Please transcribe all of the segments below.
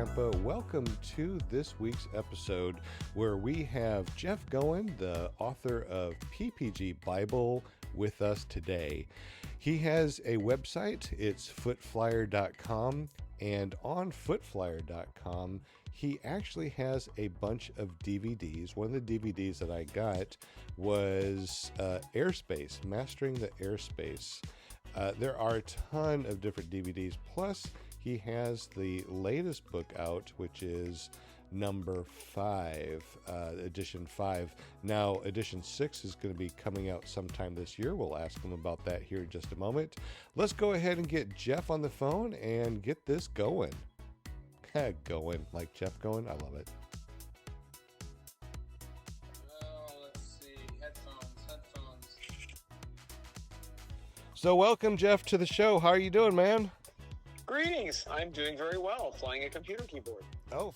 Grandpa. Welcome to this week's episode where we have Jeff Goin, the author of PPG Bible, with us today. He has a website, it's footflyer.com, and on footflyer.com, he actually has a bunch of DVDs. One of the DVDs that I got was Airspace, Mastering the Airspace. There are a ton of different DVDs, plus he has the latest book out, which is number 5, edition 5. Now, edition 6 is going to be coming out sometime this year. We'll ask him about that here in just a moment. Let's go ahead and get Jeff on the phone and get this going. Going, like Jeff Goin. I love it. Let's see. Headphones. So welcome, Jeff, to the show. How are you doing, man? Greetings. I'm doing very well, flying a computer keyboard. Oh,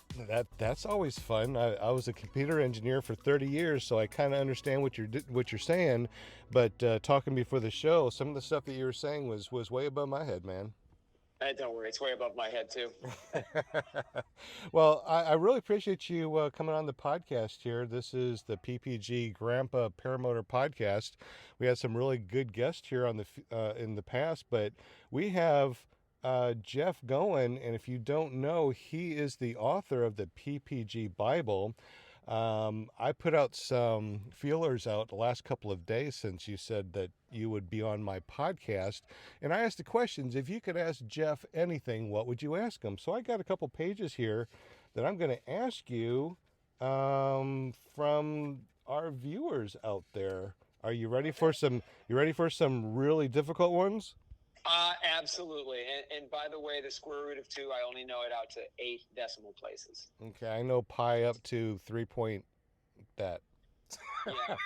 that's always fun. I was a computer engineer for 30 years, so I kind of understand what you're saying. But talking before the show, some of the stuff that you were saying was way above my head, man. Don't worry, it's way above my head too. Well, I really appreciate you coming on the podcast here. This is the PPG Grandpa Paramotor podcast. We had some really good guests here on in the past, but we have Jeff Goin, and if you don't know, he is the author of the PPG Bible. I put out some feelers out the last couple of days since you said that you would be on my podcast, and I asked the questions. If you could ask Jeff anything, what would you ask him? So I got a couple pages here that I'm going to ask you from our viewers out there. Are you ready for some? You ready for some really difficult ones? Absolutely. And by the way, the square root of 2, I only know it out to 8 decimal places. Okay, I know pi up to 3 point that. Yeah,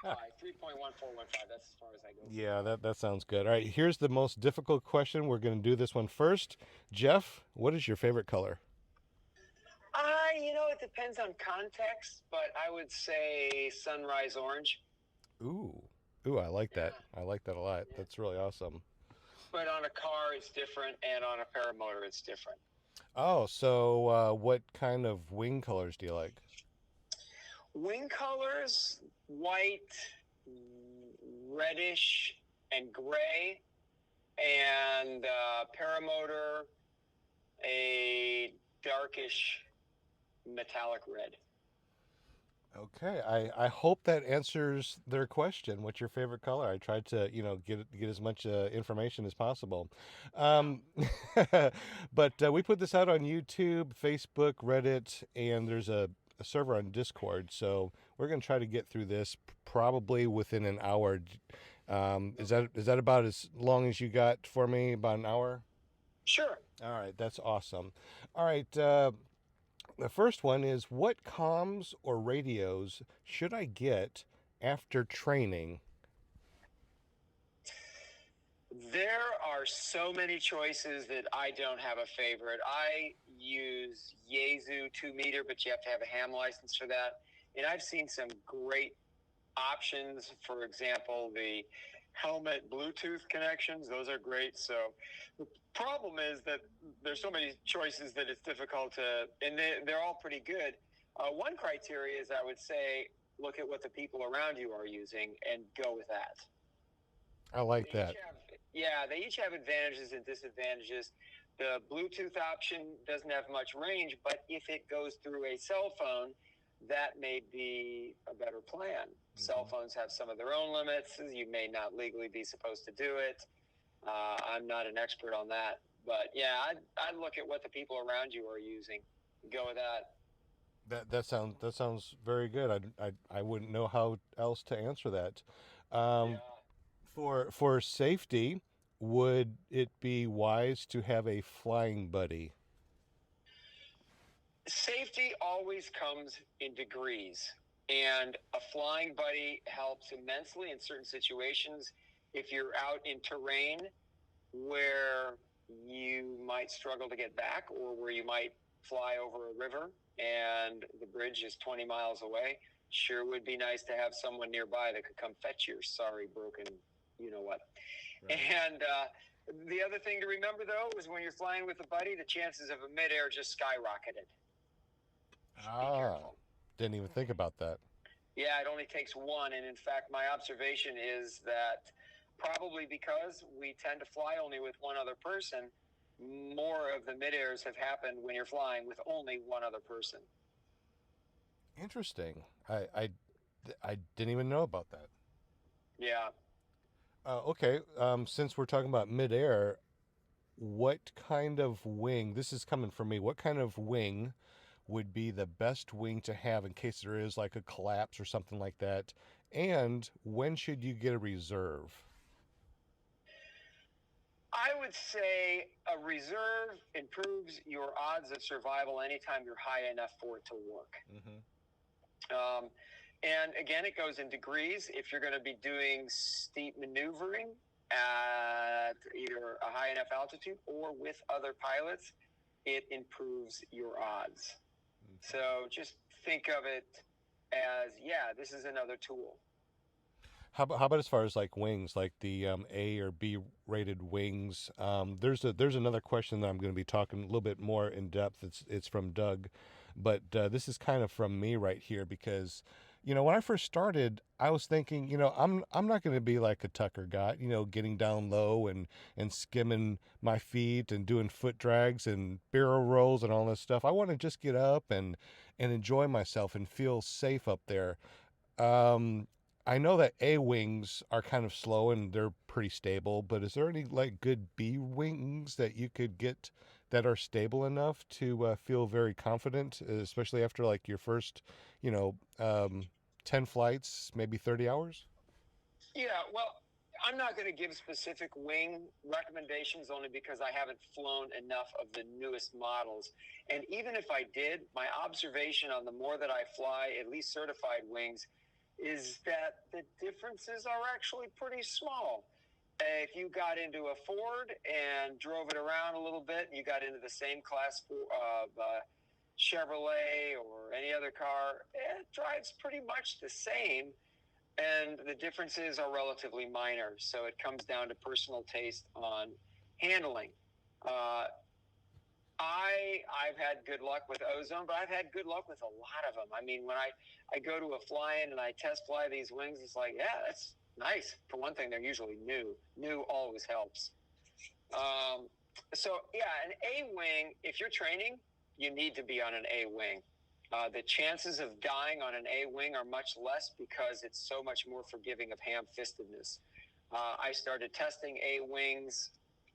pi. 3.1415, that's as far as I go. Yeah, that sounds good. All right, here's the most difficult question. We're going to do this one first. Jeff, what is your favorite color? It depends on context, but I would say sunrise orange. Ooh, I like that. I like that a lot. Yeah. That's really awesome. But on a car, it's different, and on a paramotor, it's different. Oh, so what kind of wing colors do you like? Wing colors, white, reddish, and gray, and paramotor, a darkish metallic red. Okay, I hope that answers their question. What's your favorite color? I tried to, get as much information as possible. But we put this out on YouTube, Facebook, Reddit, and there's a server on Discord. So we're going to try to get through this probably within an hour. Is that about as long as you got for me? About an hour? Sure. All right, that's awesome. All right. The first one is, what comms or radios should I get after training? There are so many choices that I don't have a favorite. I use Yaesu 2-meter, but you have to have a ham license for that. And I've seen some great options. For example, the helmet Bluetooth connections, those are great. So the problem is that there's so many choices that it's difficult to, and they're all pretty good. One criteria is, I would say, look at what the people around you are using and go with that. I like that. They each have advantages and disadvantages. The Bluetooth option doesn't have much range, but if it goes through a cell phone, that may be a better plan. Mm-hmm. Cell phones have some of their own limits. You may not legally be supposed to do it. I'm not an expert on that. But, yeah, I'd look at what the people around you are using and go with that. That sounds very good. I wouldn't know how else to answer that. For safety, would it be wise to have a flying buddy? Safety always comes in degrees, and a flying buddy helps immensely in certain situations. If you're out in terrain where you might struggle to get back, or where you might fly over a river and the bridge is 20 miles away, sure would be nice to have someone nearby that could come fetch your sorry broken you know what. Right. And The other thing to remember, though, is when you're flying with a buddy, the chances of a midair just skyrocketed. Be careful. Didn't even think about that. Yeah, it only takes one. And in fact, my observation is that probably because we tend to fly only with one other person, more of the midairs have happened when you're flying with only one other person. Interesting. I didn't even know about that. Yeah. Okay. Since we're talking about midair, what kind of wing? This is coming from me. What kind of wing would be the best wing to have in case there is like a collapse or something like that? And when should you get a reserve? I would say a reserve improves your odds of survival anytime you're high enough for it to work. Mm-hmm. And again, it goes in degrees. If you're going to be doing steep maneuvering at either a high enough altitude or with other pilots, it improves your odds. So just think of it as, yeah, this is another tool. How about as far as like wings, like the A or B rated wings? There's another question that I'm going to be talking a little bit more in depth. It's from Doug, but this is kind of from me right here because, when I first started, I was thinking, I'm not going to be like a Tucker guy, getting down low and skimming my feet and doing foot drags and barrel rolls and all this stuff. I want to just get up and enjoy myself and feel safe up there. Um, I know that A wings are kind of slow and they're pretty stable, but is there any like good B wings that you could get that are stable enough to feel very confident, especially after like your first, you know, 10 flights, maybe 30 hours? Yeah, well, I'm not going to give specific wing recommendations only because I haven't flown enough of the newest models. And even if I did, my observation on the more that I fly, at least certified wings, is that the differences are actually pretty small. If you got into a Ford and drove it around a little bit, you got into the same class of Chevrolet or any other car, it drives pretty much the sime, and the differences are relatively minor. So it comes down to personal taste on handling. Uh, I've had good luck with ozone, but I've had good luck with a lot of them. I mean, when I go to a fly-in and I test fly these wings, it's like, yeah, that's nice. For one thing, they're usually new. New always helps. So yeah, an A wing, if you're training, you need to be on an A wing. The chances of dying on an A wing are much less because it's so much more forgiving of ham-fistedness. I started testing A wings.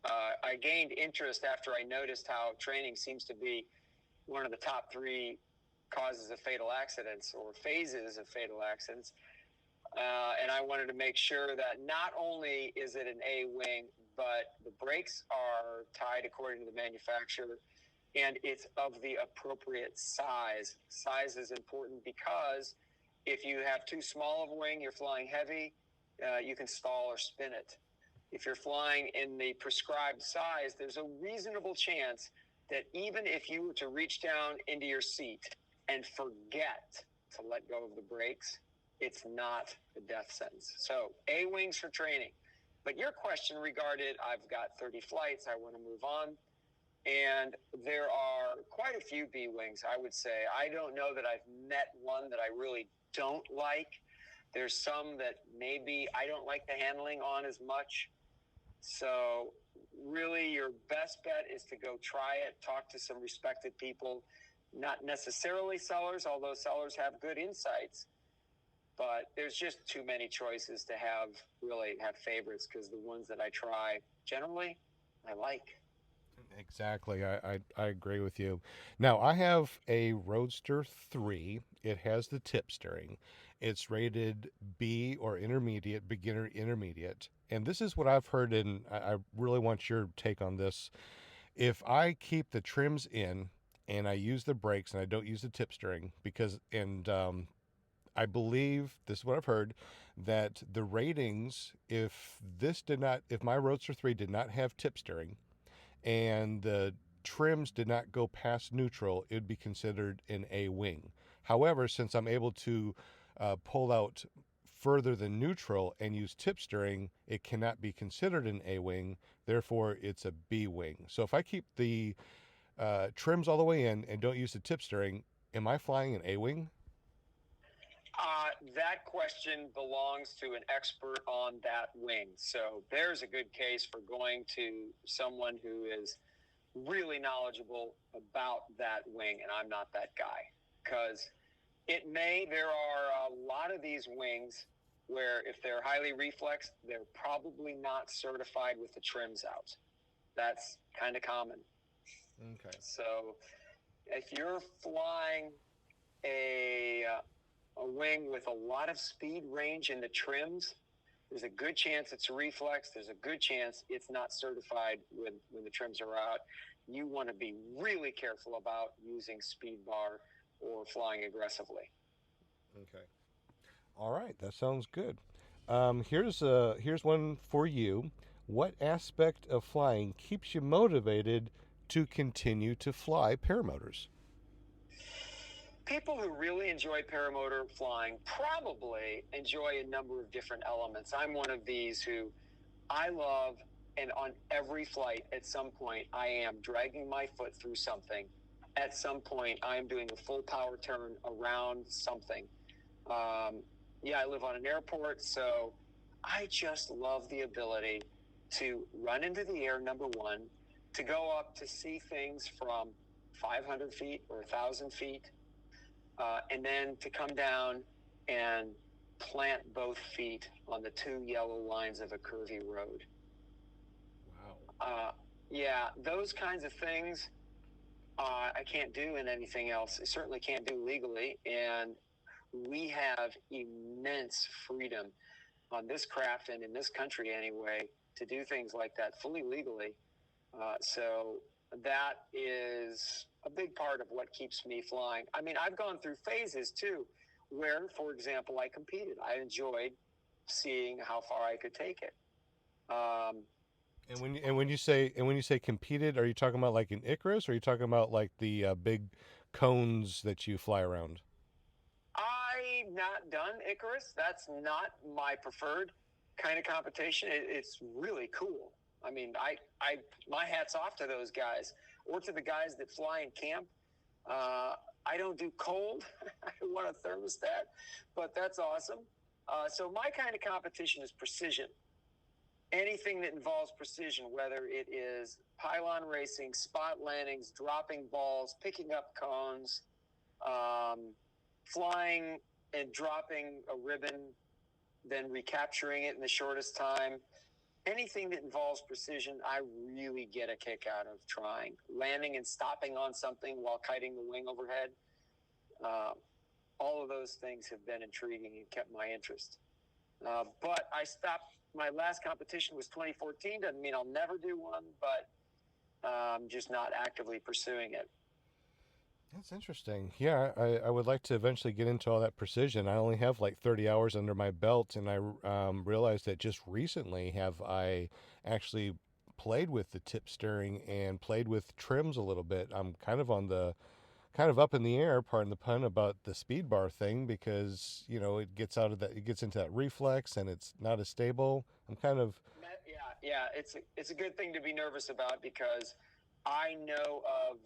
I gained interest after I noticed how training seems to be one of the top 3 causes of fatal accidents or phases of fatal accidents. And I wanted to make sure that not only is it an A wing, but the brakes are tied according to the manufacturer and it's of the appropriate size. Size is important because if you have too small of a wing, you're flying heavy, you can stall or spin it. If you're flying in the prescribed size, there's a reasonable chance that even if you were to reach down into your seat and forget to let go of the brakes, it's not a death sentence. So A wings for training. But your question regarded, I've got 30 flights, I want to move on. And there are quite a few B wings, I would say. I don't know that I've met one that I really don't like. There's some that maybe I don't like the handling on as much. So really your best bet is to go try it, talk to some respected people, not necessarily sellers, although sellers have good insights. But there's just too many choices to have favorites, because the ones that I try, generally, I like. Exactly. I agree with you. Now, I have a Roadster 3. It has the tip steering. It's rated B or intermediate, beginner intermediate. And this is what I've heard, and I really want your take on this. If I keep the trims in and I use the brakes and I don't use the tip steering, I believe, this is what I've heard, that the ratings, if my Roadster 3 did not have tip steering, and the trims did not go past neutral, it would be considered an A wing. However, since I'm able to pull out further than neutral and use tip steering, it cannot be considered an A-wing. Therefore, it's a B-wing. So if I keep the trims all the way in and don't use the tip steering, am I flying an A-wing? That question belongs to an expert on that wing. So there's a good case for going to someone who is really knowledgeable about that wing, and I'm not that guy. Because there are a lot of these wings where if they're highly reflexed, they're probably not certified with the trims out. That's kind of common. Okay. So if you're flying a wing with a lot of speed range in the trims, there's a good chance it's a reflex. There's a good chance it's not certified when the trims are out. You want to be really careful about using speed bar or flying aggressively. Okay. All right, that sounds good. Here's one for you. What aspect of flying keeps you motivated to continue to fly paramotors? People who really enjoy paramotor flying probably enjoy a number of different elements. I'm one of these who I love, and on every flight at some point I am dragging my foot through something. At some point I am doing a full power turn around something. I live on an airport, so I just love the ability to run into the air, number one, to go up to see things from 500 feet or 1,000 feet, and then to come down and plant both feet on the two yellow lines of a curvy road. Wow. Those kinds of things I can't do in anything else. I certainly can't do legally, and we have immense freedom on this craft and in this country anyway to do things like that fully legally. So that is a big part of what keeps me flying. I mean, I've gone through phases too, where, for example, I competed. I enjoyed seeing how far I could take it. And when you say competed, are you talking about like an Icarus, or are you talking about like the big cones that you fly around? I've not done Icarus. That's not my preferred kind of competition. It's really cool. I mean, my hat's off to those guys, or to the guys that fly in camp. I don't do cold. I want a thermostat, but that's awesome. So my kind of competition is precision. Anything that involves precision, whether it is pylon racing, spot landings, dropping balls, picking up cones, flying and dropping a ribbon, then recapturing it in the shortest time. Anything that involves precision, I really get a kick out of trying. Landing and stopping on something while kiting the wing overhead. All of those things have been intriguing and kept my interest. But I stopped. My last competition was 2014. Doesn't mean I'll never do one, but I'm just not actively pursuing it. That's interesting. Yeah, I would like to eventually get into all that precision. I only have like 30 hours under my belt, and I realized that just recently have I actually played with the tip steering and played with trims a little bit. I'm kind of up in the air, pardon the pun, about the speed bar thing, because it gets into that reflex and it's not as stable. I'm kind of it's a good thing to be nervous about, because I know of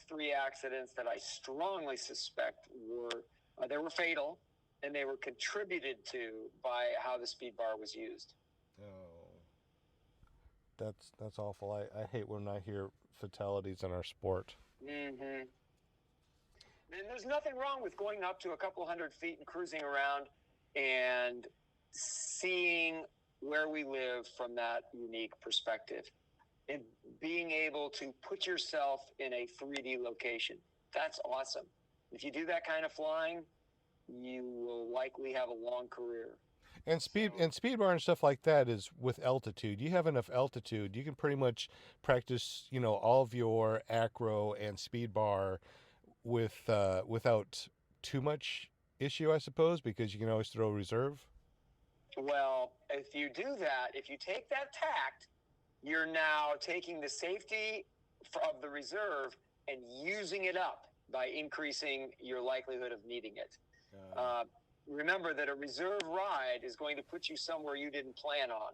3 accidents that I strongly suspect were fatal, and they were contributed to by how the speed bar was used. Oh, that's awful. I hate when I hear fatalities in our sport. Mm-hmm. And there's nothing wrong with going up to a couple hundred feet and cruising around and seeing where we live from that unique perspective, and being able to put yourself in a 3D location. That's awesome. If you do that kind of flying, you will likely have a long career. And speed bar and stuff like that is with altitude. You have enough altitude, you can pretty much practice, all of your acro and speed bar without too much issue, I suppose, because you can always throw reserve. Well, if you do that, if you take that tact, you're now taking the safety of the reserve and using it up by increasing your likelihood of needing it. remember that a reserve ride is going to put you somewhere you didn't plan on.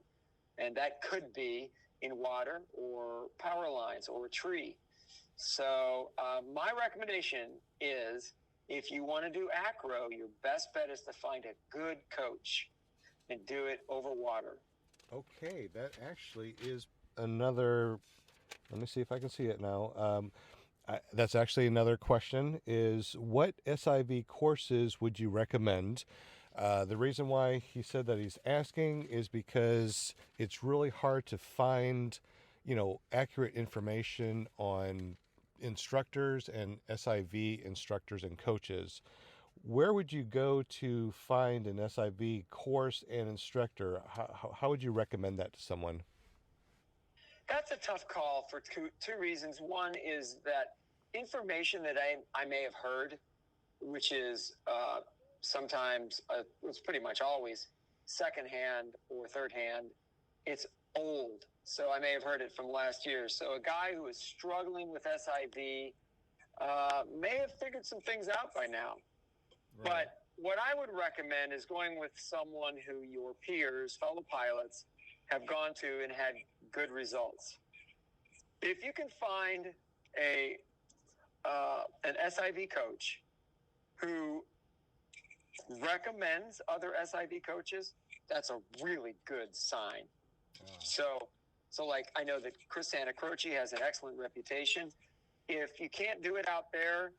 And that could be in water or power lines or a tree. So my recommendation is, if you want to do acro, your best bet is to find a good coach and do it over water. Okay, that actually is another. Let me see if I can see it now. That's actually another question: is what SIV courses would you recommend? The reason why he said that he's asking is because it's really hard to find, accurate information on instructors and SIV instructors and coaches. Where would you go to find an SIV course and instructor? How would you recommend that to someone? That's a tough call for two reasons. One is that information that I may have heard, which is sometimes, it's pretty much always secondhand or third hand. It's old. So I may have heard it from last year. So a guy who is struggling with SIV may have figured some things out by now. Right. But what I would recommend is going with someone who your peers, fellow pilots, have gone to and had good results. If you can find an SIV coach who recommends other SIV coaches, that's a really good sign. Oh. So like, I know that Chris Santacroce has an excellent reputation. If you can't do it out there,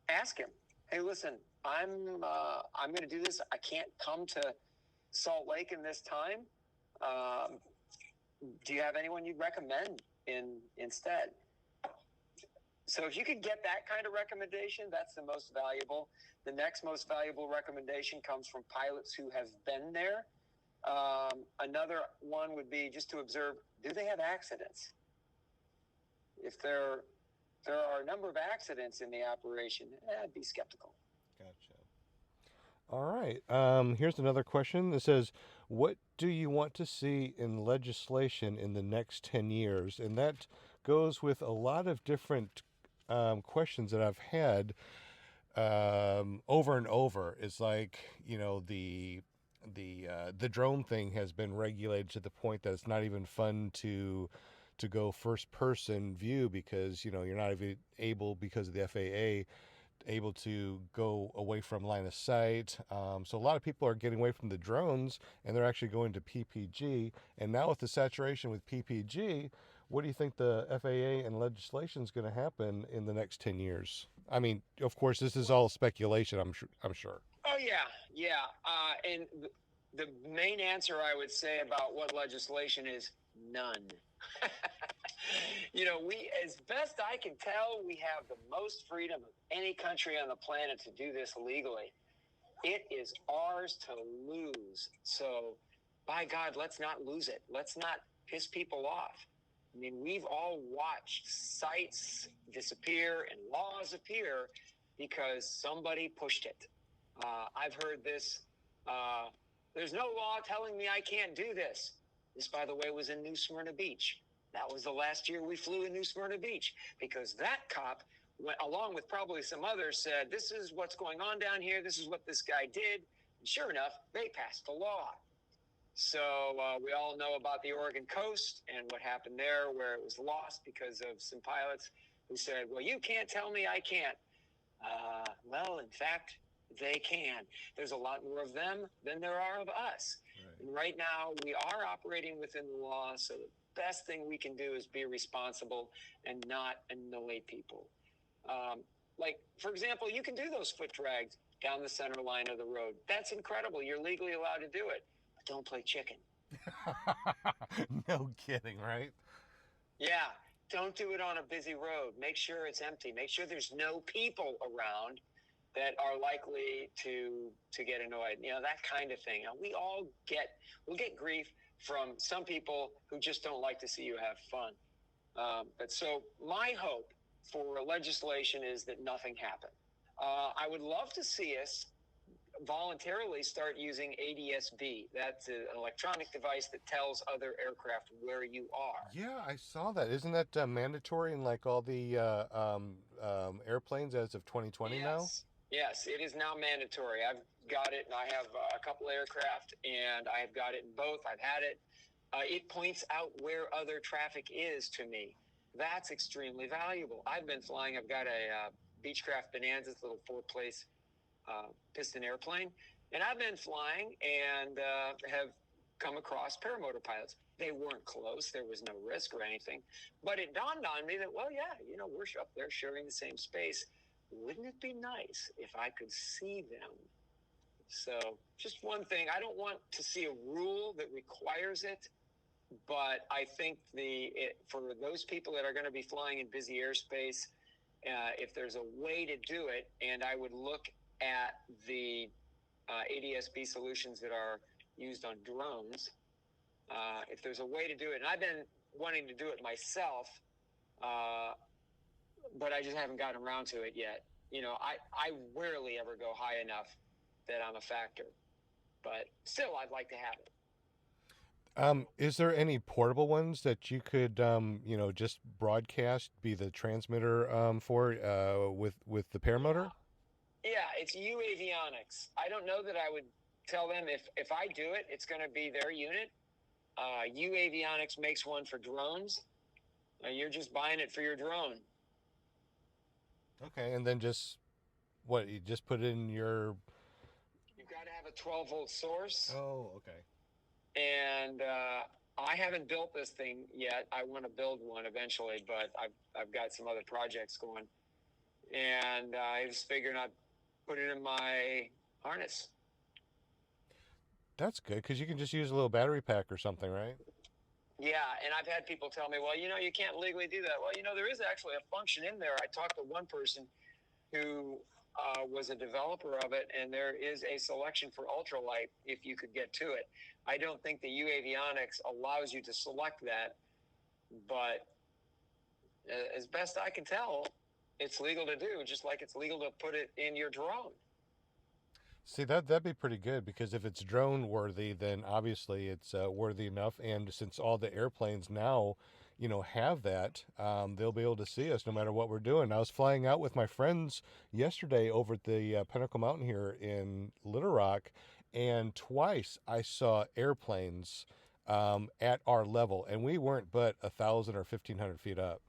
ask him. Hey, listen, I'm going to do this. I can't come to Salt Lake in this time. Do you have anyone you'd recommend instead? So if you could get that kind of recommendation, that's the most valuable. The next most valuable recommendation comes from pilots who have been there. Another one would be just to observe, do they have accidents? If there are a number of accidents in the operation, I'd be skeptical. Gotcha. All right. Here's another question that says, what do you want to see in legislation in the next 10 years? And that goes with a lot of different questions that I've had over and over. It's like, the drone thing has been regulated to the point that it's not even fun to go first person view, because you're not even able, because of the FAA, able to go away from line of sight. So a lot of people are getting away from the drones and they're actually going to PPG. And now with the saturation with PPG, what do you think the FAA and legislation is going to happen in the next 10 years? I mean, of course, this is all speculation, I'm sure. Oh, yeah. And the main answer I would say about what legislation is none. We, as best I can tell, we have the most freedom of any country on the planet to do this legally. It is ours to lose. So, by God, let's not lose it. Let's not piss people off. I mean, we've all watched sites disappear and laws appear because somebody pushed it. I've heard this. There's no law telling me I can't do this. This, by the way, was in New Smyrna Beach. That was the last year we flew in New Smyrna Beach, because that cop, went, along with probably some others, said, this is what's going on down here. This is what this guy did. And sure enough, they passed the law. So we all know about the Oregon coast and what happened there, where it was lost because of some pilots who said, well, you can't tell me I can't. Well, in fact, they can. There's a lot more of them than there are of us. Right. And right now, we are operating within the law, so the best thing we can do is be responsible and not annoy people. Like, for example, you can do those foot drags down the center line of the road. That's incredible. You're legally allowed to do it. But don't play chicken. No kidding, right? Yeah. Don't do it on a busy road. Make sure it's empty. Make sure there's no people around that are likely to get annoyed. That kind of thing. We'll get grief from some people who just don't like to see you have fun. But so my hope for legislation is that nothing happen. I would love to see us voluntarily start using ADS-B. That's an electronic device that tells other aircraft where you are. Yeah, I saw that. Isn't that mandatory in like all the airplanes as of 2020 now? Yes, it is now mandatory. I've got it, and I have a couple aircraft, and I've got it in both. I've had it. It points out where other traffic is to me. That's extremely valuable. I've been flying. I've got a Beechcraft Bonanza's little four-place piston airplane, and I've been flying and have come across paramotor pilots. They weren't close. There was no risk or anything. But it dawned on me that, well, yeah, we're up there sharing the same space. Wouldn't it be nice if I could see them? So just one thing, I don't want to see a rule that requires it, but I think for those people that are going to be flying in busy airspace, if there's a way to do it, and I would look at the ADS-B solutions that are used on drones, if there's a way to do it, and I've been wanting to do it myself, but I just haven't gotten around to it yet. I rarely ever go high enough that I'm a factor, but still, I'd like to have it. Is there any portable ones that you could, just broadcast, be the transmitter for with the paramotor? Yeah, it's UAvionics. I don't know that I would tell them if I do it, it's going to be their unit. UAvionics makes one for drones. You're just buying it for your drone. Okay, and then you just put it in your... You've got to have a 12-volt source. Oh, okay. And I haven't built this thing yet. I want to build one eventually, but I've got some other projects going. And I just figured I'd put it in my harness. That's good, because you can just use a little battery pack or something, right? Yeah, and I've had people tell me, well, you can't legally do that. Well, there is actually a function in there. I talked to one person who was a developer of it, and there is a selection for ultralight if you could get to it. I don't think the UAvionics allows you to select that, but as best I can tell, it's legal to do, just like it's legal to put it in your drone. See, that'd be pretty good, because if it's drone worthy, then obviously it's worthy enough. And since all the airplanes now, have that, they'll be able to see us no matter what we're doing. I was flying out with my friends yesterday over at the Pinnacle Mountain here in Little Rock, and twice I saw airplanes at our level, and we weren't but 1,000 or 1,500 feet up.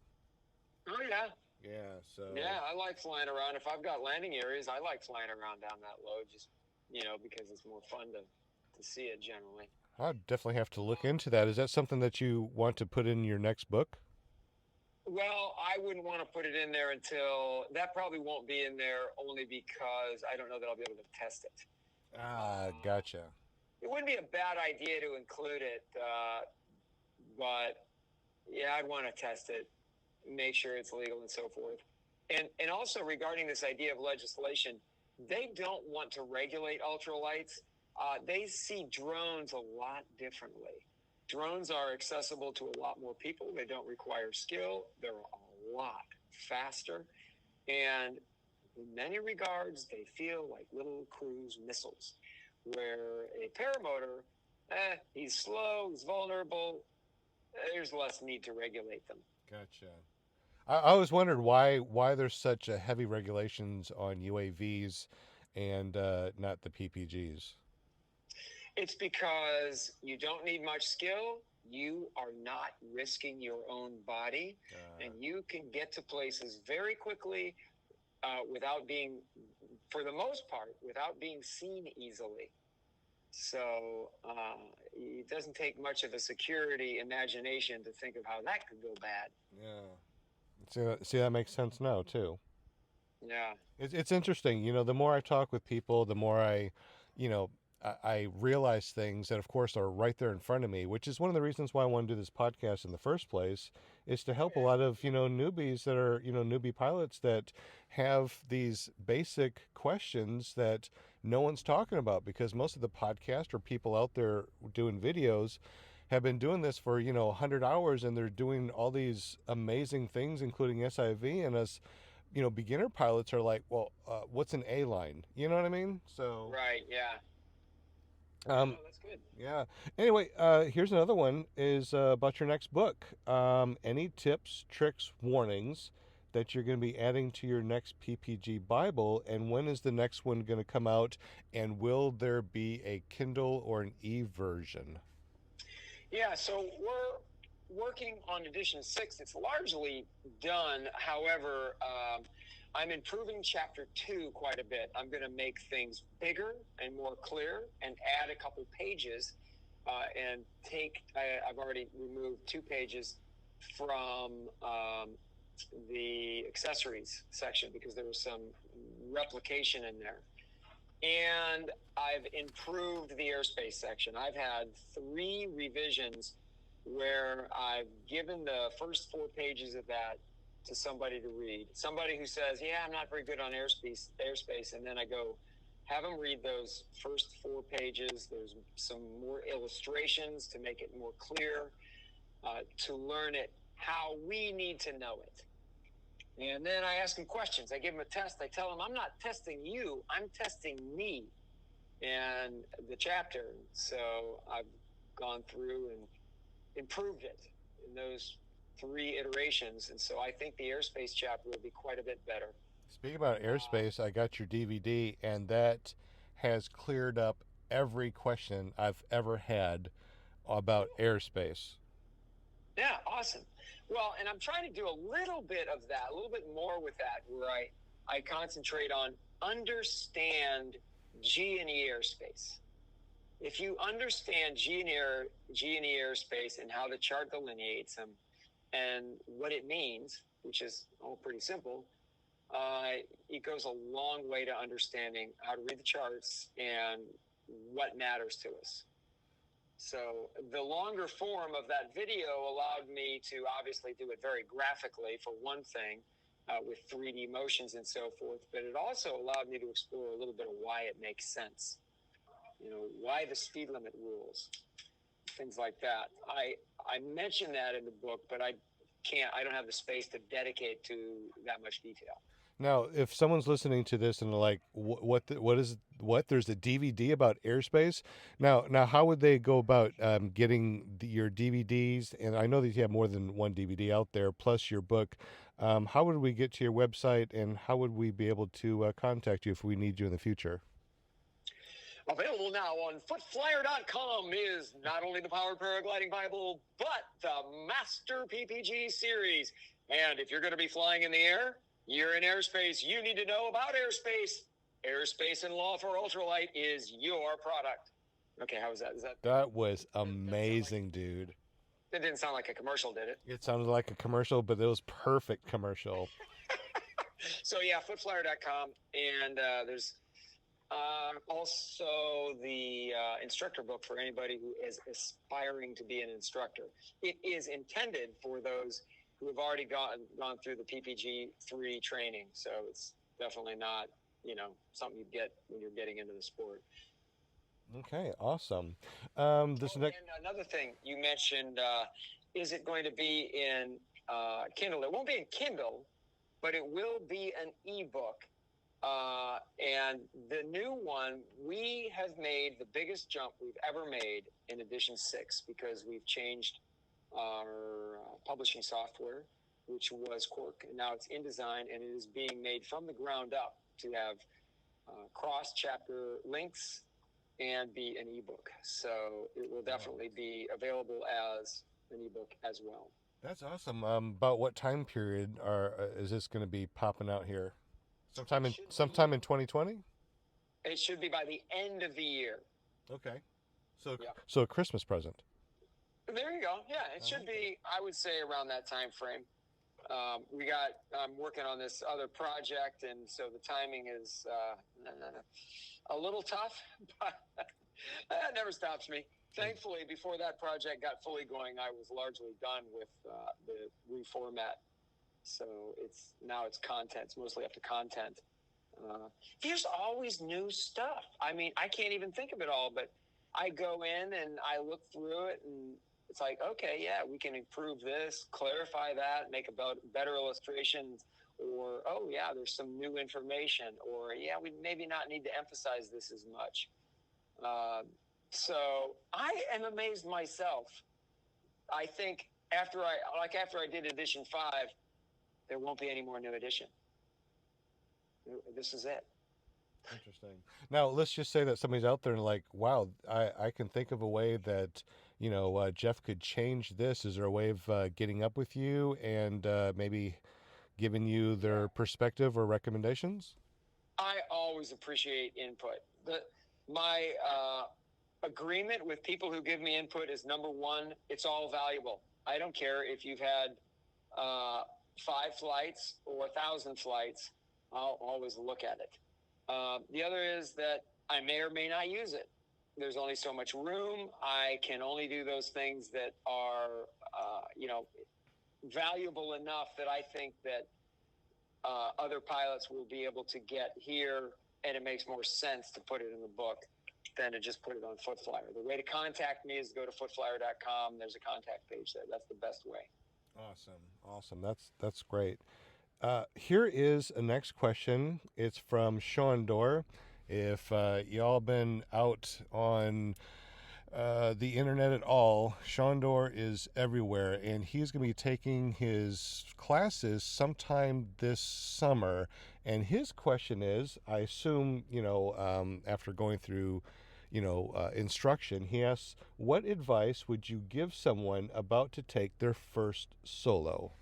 Oh, yeah. Yeah, so... Yeah, I like flying around. If I've got landing areas, I like flying around down that low, just, because it's more fun to see it generally. I'd definitely have to look into that. Is that something that you want to put in your next book? Well, I wouldn't want to put it in there until... That probably won't be in there only because I don't know that I'll be able to test it. Gotcha. It wouldn't be a bad idea to include it, but, yeah, I'd want to test it, make sure it's legal and so forth. And also regarding this idea of legislation, they don't want to regulate ultralights. They see drones a lot differently. Drones are accessible to a lot more people. They don't require skill. They're a lot faster. And in many regards, they feel like little cruise missiles, where a paramotor, he's slow, he's vulnerable. There's less need to regulate them. Gotcha. I always wondered why there's such a heavy regulations on UAVs and not the PPGs. It's because you don't need much skill. You are not risking your own body, and you can get to places very quickly without being, for the most part, without being seen easily. So it doesn't take much of a security imagination to think of how that could go bad. Yeah. See, that makes sense now, too. Yeah. It's interesting. The more I talk with people, the more I realize things that, of course, are right there in front of me, which is one of the reasons why I want to do this podcast in the first place, is to help a lot of, newbies that are, newbie pilots that have these basic questions that no one's talking about, because most of the podcast or people out there doing videos have been doing this for, 100 hours, and they're doing all these amazing things, including SIV, and us, beginner pilots are like, well, what's an A-line? You know what I mean? So... Right, yeah. That's good. Yeah. Anyway, here's another one is about your next book. Any tips, tricks, warnings that you're going to be adding to your next PPG Bible, and when is the next one going to come out, and will there be a Kindle or an e-version? Yeah, so we're working on edition 6. It's largely done. However, I'm improving chapter 2 quite a bit. I'm going to make things bigger and more clear and add a couple pages and I've already removed 2 pages from the accessories section because there was some replication in there. And I've improved the airspace section. I've had 3 revisions where I've given the first 4 pages of that to somebody to read. Somebody who says, yeah, I'm not very good on airspace. And then I go, have them read those first 4 pages. There's some more illustrations to make it more clear, to learn it how we need to know it. And then I ask them questions. I give them a test. I tell them, I'm not testing you. I'm testing me and the chapter. So I've gone through and improved it in those 3 iterations. And so I think the airspace chapter will be quite a bit better. Speaking about airspace, I got your DVD, and that has cleared up every question I've ever had about airspace. Yeah, awesome. Well, and I'm trying to do a little bit of that, a little bit more with that, where I concentrate on understand G and E airspace. If you understand G and E airspace and how the chart delineates them and what it means, which is all pretty simple, it goes a long way to understanding how to read the charts and what matters to us. So the longer form of that video allowed me to obviously do it very graphically for one thing, with 3D motions and so forth, but it also allowed me to explore a little bit of why it makes sense. You know, why the speed limit rules, things like that. I mention that in the book, but I don't have the space to dedicate to that much detail. Now, if someone's listening to this and they're like, what there's a DVD about airspace. Now, how would they go about getting your DVDs? And I know that you have more than one DVD out there, plus your book. How would we get to your website, and how would we be able to contact you if we need you in the future? Available now on footflyer.com is not only the Powered Paragliding Bible, but the Master PPG series. And if you're going to be flying in the air, you're in airspace, you need to know about airspace. Airspace and Law for Ultralight is your product. Okay, how was that? That was amazing, dude. It didn't sound like a commercial, did it? It sounded like a commercial, but it was perfect commercial. So yeah, footflyer.com, and there's also the Instructor Book for anybody who is aspiring to be an instructor. It is intended for those who have already gone through the PPG 3 training. So it's definitely not, something you get when you're getting into the sport. Okay, awesome. And another thing you mentioned, is it going to be in Kindle? It won't be in Kindle, but it will be an ebook. And the new one, we have made the biggest jump we've ever made in edition 6 because we've changed our publishing software, which was Quark, and now it's InDesign, and it is being made from the ground up to have cross-chapter links and be an ebook. So it will definitely be available as an ebook as well. That's awesome. About what time period is this going to be popping out here? Sometime in 2020? It should be by the end of the year. Okay. So a Christmas present. There you go. Yeah, it should be, I would say, around that time frame. I'm working on this other project, and so the timing is a little tough, but that never stops me. Thankfully, before that project got fully going, I was largely done with the reformat. So it's content. It's mostly up to content. There's always new stuff. I mean, I can't even think of it all, but I go in and I look through it, and it's like, okay, yeah, we can improve this, clarify that, make about better illustrations, or, oh, yeah, there's some new information, or, yeah, we maybe not need to emphasize this as much. So I am amazed myself. I think after I did edition 5, there won't be any more new edition. This is it. Interesting. Now, let's just say that somebody's out there and like, wow, I can think of a way that, Jeff could change this. Is there a way of getting up with you and maybe giving you their perspective or recommendations? I always appreciate input. My agreement with people who give me input is, number one, it's all valuable. I don't care if you've had 5 flights or 1,000 flights. I'll always look at it. The other is that I may or may not use it. There's only so much room. I can only do those things that are, valuable enough that I think that other pilots will be able to get here, and it makes more sense to put it in the book than to just put it on FootFlyer. The way to contact me is to go to footflyer.com. There's a contact page there. That's the best way. Awesome. That's great. Here is a next question. It's from Sean Dorr. If y'all been out on the internet at all, Sean Dorr is everywhere, and he's going to be taking his classes sometime this summer. And his question is, I assume, after going through, instruction, he asks, what advice would you give someone about to take their first solo?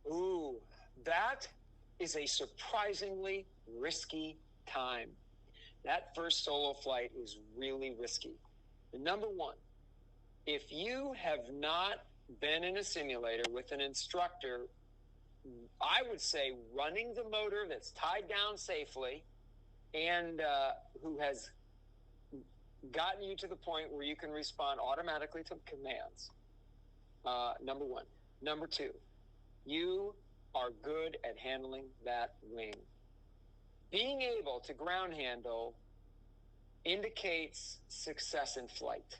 Ooh, that is a surprisingly risky time. That first solo flight is really risky. Number one, if you have not been in a simulator with an instructor, I would say running the motor that's tied down safely and who has gotten you to the point where you can respond automatically to commands. Number one. Number two, you are good at handling that wing. Being able to ground handle indicates success in flight.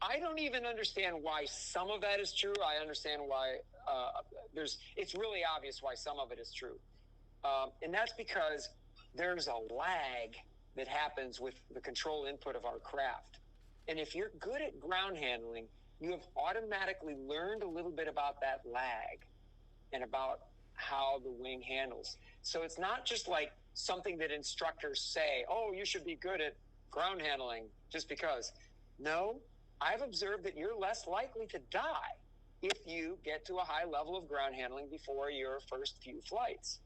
I don't even understand why some of that is true. I understand why it's really obvious why some of it is true. And that's because there's a lag that happens with the control input of our craft. And if you're good at ground handling, you have automatically learned a little bit about that lag and about how the wing handles. So it's not just like something that instructors say, oh, you should be good at ground handling just because. No, I've observed that you're less likely to die if you get to a high level of ground handling before your first few flights.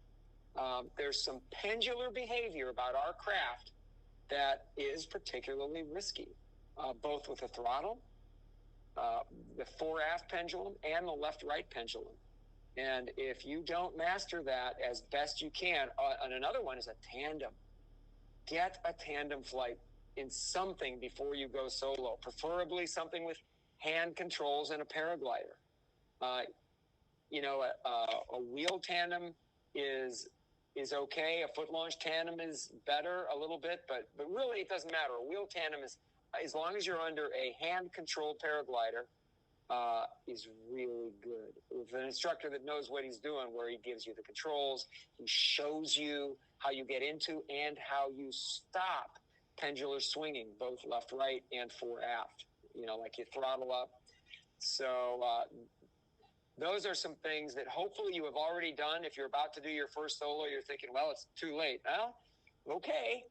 There's some pendular behavior about our craft that is particularly risky, both with the throttle, the fore-aft pendulum, and the left-right pendulum. And if you don't master that as best you can, and another one is a tandem. Get a tandem flight in something before you go solo, preferably something with hand controls and a paraglider. A wheel tandem is okay. A foot launch tandem is better a little bit, but really it doesn't matter. A wheel tandem is, as long as you're under a hand-controlled paraglider, is really good. With an instructor that knows what he's doing, where he gives you the controls, he shows you how you get into and how you stop pendular swinging, both left, right, and fore, aft. Like you throttle up. So those are some things that hopefully you have already done. If you're about to do your first solo, you're thinking, well, it's too late. Well, okay.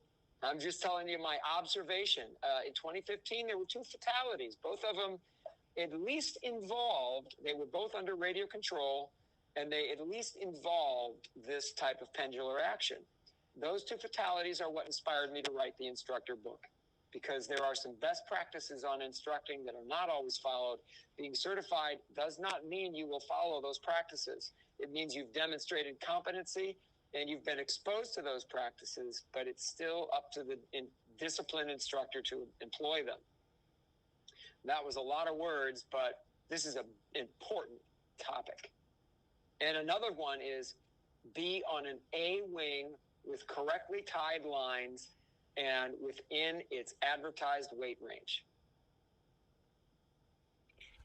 I'm just telling you my observation. In 2015, there were 2 fatalities. Both of them at least involved, they were both under radio control, and they at least involved this type of pendular action. Those 2 fatalities are what inspired me to write the Instructor Book, because there are some best practices on instructing that are not always followed. Being certified does not mean you will follow those practices. It means you've demonstrated competency and you've been exposed to those practices, but it's still up to the disciplined instructor to employ them. That was a lot of words, but this is an important topic. And another one is be on an A wing with correctly tied lines and within its advertised weight range.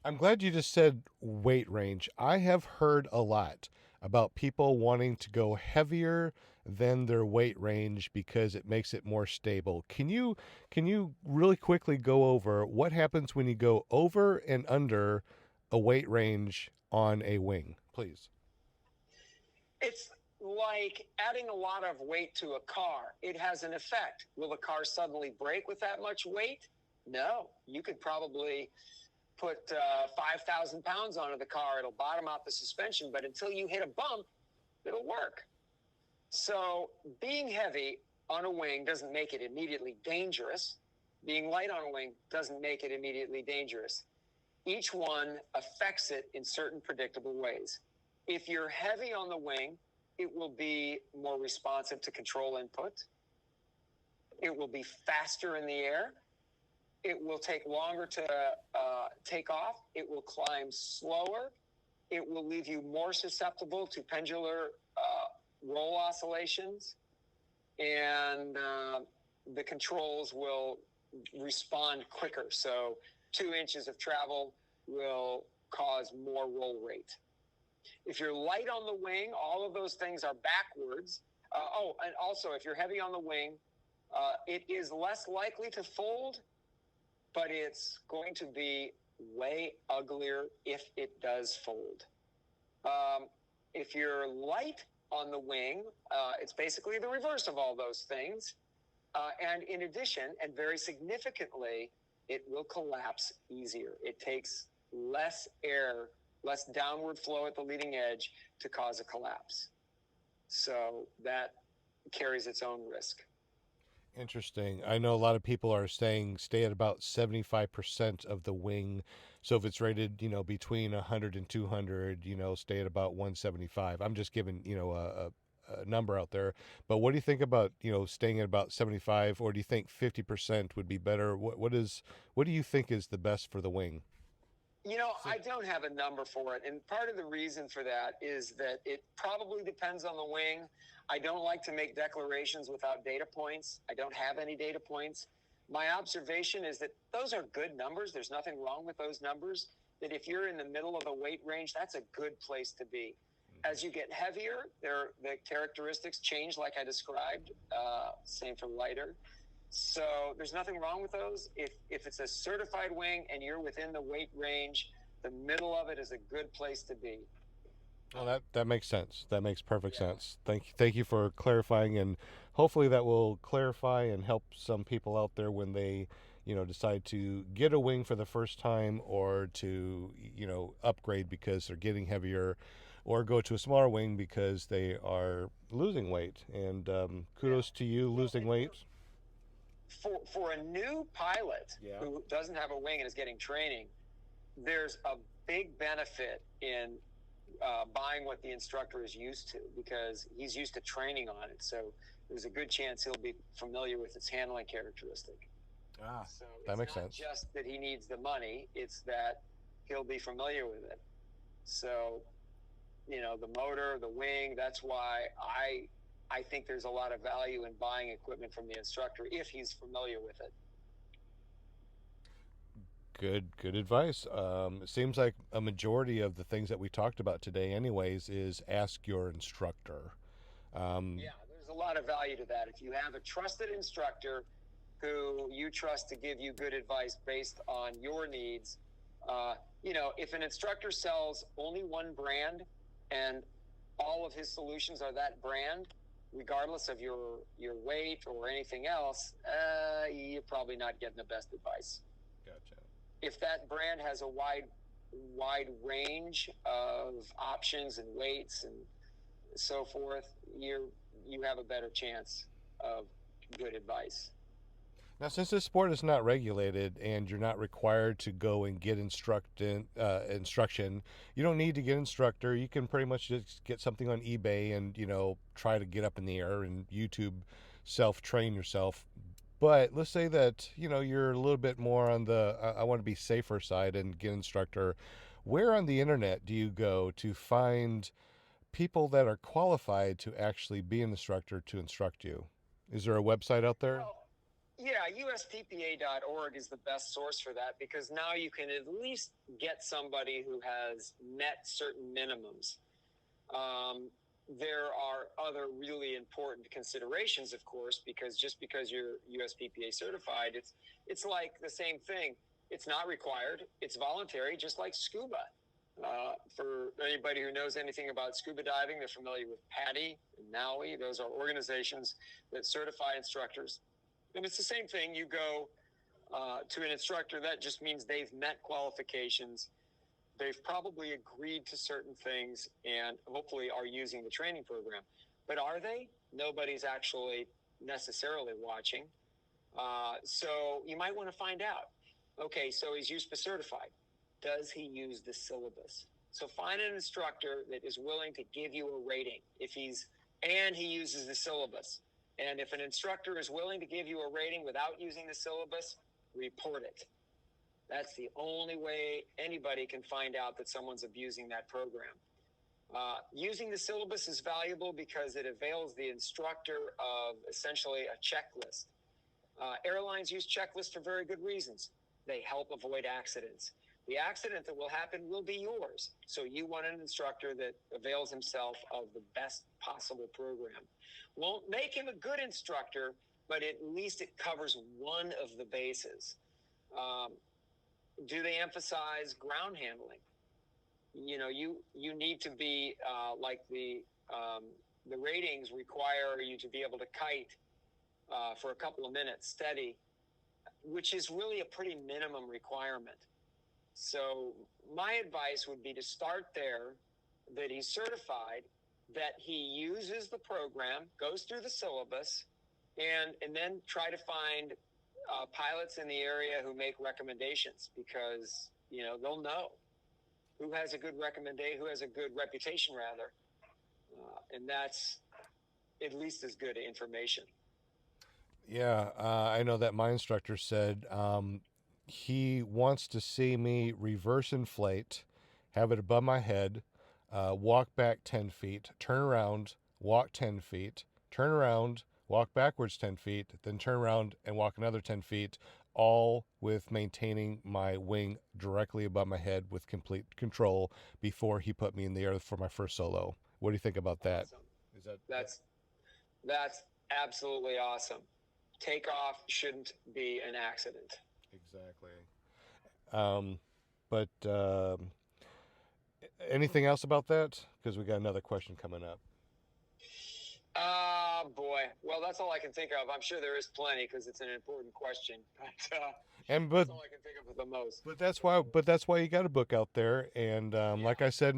I'm glad you just said weight range. I have heard a lot about people wanting to go heavier than their weight range because it makes it more stable. Can you really quickly go over what happens when you go over and under a weight range on a wing, please? It's like adding a lot of weight to a car. It has an effect. Will a car suddenly break with that much weight? No. You could probably put 5,000 pounds onto the car. It'll bottom out the suspension, but until you hit a bump, it'll work. So being heavy on a wing doesn't make it immediately dangerous. Being light on a wing doesn't make it immediately dangerous. Each one affects it in certain predictable ways. If you're heavy on the wing, it will be more responsive to control input. It will be faster in the air. It will take longer to take off. It will climb slower. It will leave you more susceptible to pendular roll oscillations. And the controls will respond quicker. So 2 inches of travel will cause more roll rate. If you're light on the wing, all of those things are backwards. And also, if you're heavy on the wing, it is less likely to fold, but it's going to be way uglier if it does fold. If you're light on the wing, it's basically the reverse of all those things. And in addition, and very significantly, it will collapse easier. It takes less air, less downward flow at the leading edge to cause a collapse. So that carries its own risk. Interesting. I know a lot of people are saying stay at about 75% of the wing. So if it's rated, between 100 and 200, stay at about 175. I'm just giving, a number out there. But what do you think about, staying at about 75, or do you think 50% would be better? What do you think is the best for the wing? I don't have a number for it. And part of the reason for that is that it probably depends on the wing. I don't like to make declarations without data points. I don't have any data points. My observation is that those are good numbers. There's nothing wrong with those numbers. That if you're in the middle of the weight range, that's a good place to be. As you get heavier, the characteristics change like I described. Same for lighter. So there's nothing wrong with those. If it's a certified wing and you're within the weight range, the middle of it is a good place to be. Well, that makes sense. That makes perfect sense. Thank you for clarifying, and hopefully that will clarify and help some people out there when they, decide to get a wing for the first time, or to, upgrade because they're getting heavier, or go to a smaller wing because they are losing weight. And kudos to you losing weight. For a new pilot who doesn't have a wing and is getting training, there's a big benefit in buying what the instructor is used to, because he's used to training on it. So there's a good chance he'll be familiar with its handling characteristic. So that makes sense. It's not just that he needs the money, it's that he'll be familiar with it. So, the motor, the wing, that's why I think there's a lot of value in buying equipment from the instructor if he's familiar with it. Good advice. It seems like a majority of the things that we talked about today anyways is ask your instructor. There's a lot of value to that. If you have a trusted instructor who you trust to give you good advice based on your needs, if an instructor sells only one brand and all of his solutions are that brand, regardless of your weight or anything else, you're probably not getting the best advice. Gotcha. If that brand has a wide range of options and weights and so forth, you have a better chance of good advice. Now, since this sport is not regulated and you're not required to go and get instruction, you don't need to get an instructor. You can pretty much just get something on eBay and, try to get up in the air and YouTube self-train yourself. But let's say that, you're a little bit more on the, I want to be safer side and get an instructor. Where on the internet do you go to find people that are qualified to actually be an instructor to instruct you? Is there a website out there? USPPA.org is the best source for that, because now you can at least get somebody who has met certain minimums. There are other really important considerations, of course, because just because you're USPPA certified, it's like the same thing. It's not required. It's voluntary, just like scuba. For anybody who knows anything about scuba diving, they're familiar with PADI and NAUI. Those are organizations that certify instructors. And it's the same thing. You go to an instructor, that just means they've met qualifications. They've probably agreed to certain things and hopefully are using the training program. But are they? Nobody's actually necessarily watching. So you might want to find out. Okay, so he's USPA certified. Does he use the syllabus? So find an instructor that is willing to give you a rating and he uses the syllabus. And if an instructor is willing to give you a rating without using the syllabus, report it. That's the only way anybody can find out that someone's abusing that program. Using the syllabus is valuable because it avails the instructor of essentially a checklist. Airlines use checklists for very good reasons. They help avoid accidents. The accident that will happen will be yours. So you want an instructor that avails himself of the best possible program. Won't make him a good instructor, but at least it covers one of the bases. Do they emphasize ground handling? You know, you need to be like the ratings require you to be able to kite for a couple of minutes steady, which is really a pretty minimum requirement. So my advice would be to start there, that he's certified, that he uses the program, goes through the syllabus, and then try to find pilots in the area who make recommendations, because, you know, they'll know who has a good reputation rather. And that's at least as good information. Yeah, I know that my instructor said he wants to see me reverse inflate, have it above my head, walk back 10 feet, turn around, walk 10 feet, turn around, walk backwards 10 feet, then turn around and walk another 10 feet, all with maintaining my wing directly above my head with complete control before he put me in the air for my first solo. What do you think about that? Awesome. That's absolutely awesome. Takeoff shouldn't be an accident. Exactly. But anything else about that? Because we got another question coming up. Boy. Well, that's all I can think of. I'm sure there is plenty because it's an important question. But that's all I can think of the most. But that's why you got a book out there. And like I said,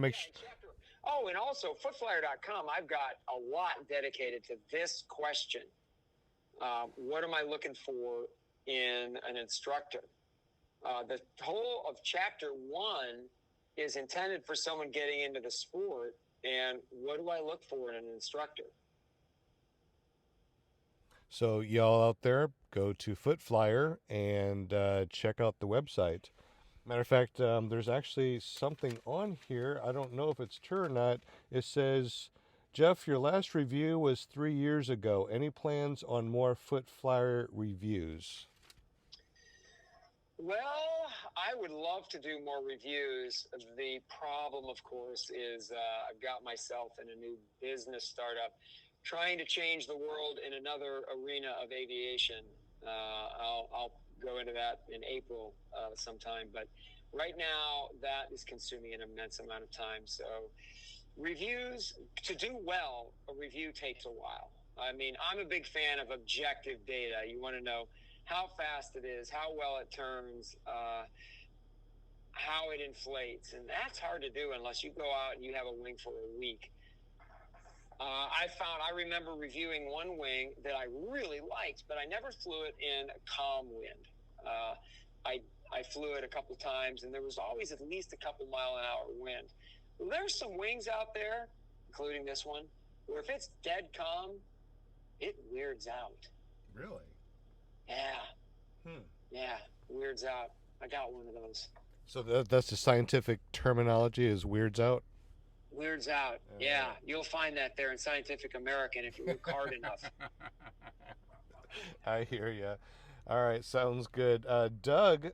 Oh, and also footflyer.com. I've got a lot dedicated to this question. What am I looking for in an instructor? The whole of chapter 1 is intended for someone getting into the sport. And what do I look for in an instructor? So y'all out there, go to Footflyer and check out the website. Matter of fact, there's actually something on here. I don't know if it's true or not. It says, Jeff, your last review was 3 years ago. Any plans on more Footflyer reviews? Well, I would love to do more reviews. The problem, of course, is I've got myself in a new business startup trying to change the world in another arena of aviation. I'll go into that in April sometime, but right now that is consuming an immense amount of time. So reviews, to do well, a review takes a while. I mean, I'm a big fan of objective data. You want to know how fast it is, how well it turns, how it inflates. And that's hard to do unless you go out and you have a wing for a week. I remember reviewing one wing that I really liked, but I never flew it in a calm wind. I flew it a couple times, and there was always at least a couple mile-an-hour wind. Well, there's some wings out there, including this one, where if it's dead calm, it weirds out. Really? Yeah. Yeah, weirds out. I got one of those. So that's the scientific terminology, is weirds out? Weirds out. Yeah, you'll find that there in Scientific American if you look hard enough. I hear you. All right, sounds good. Doug,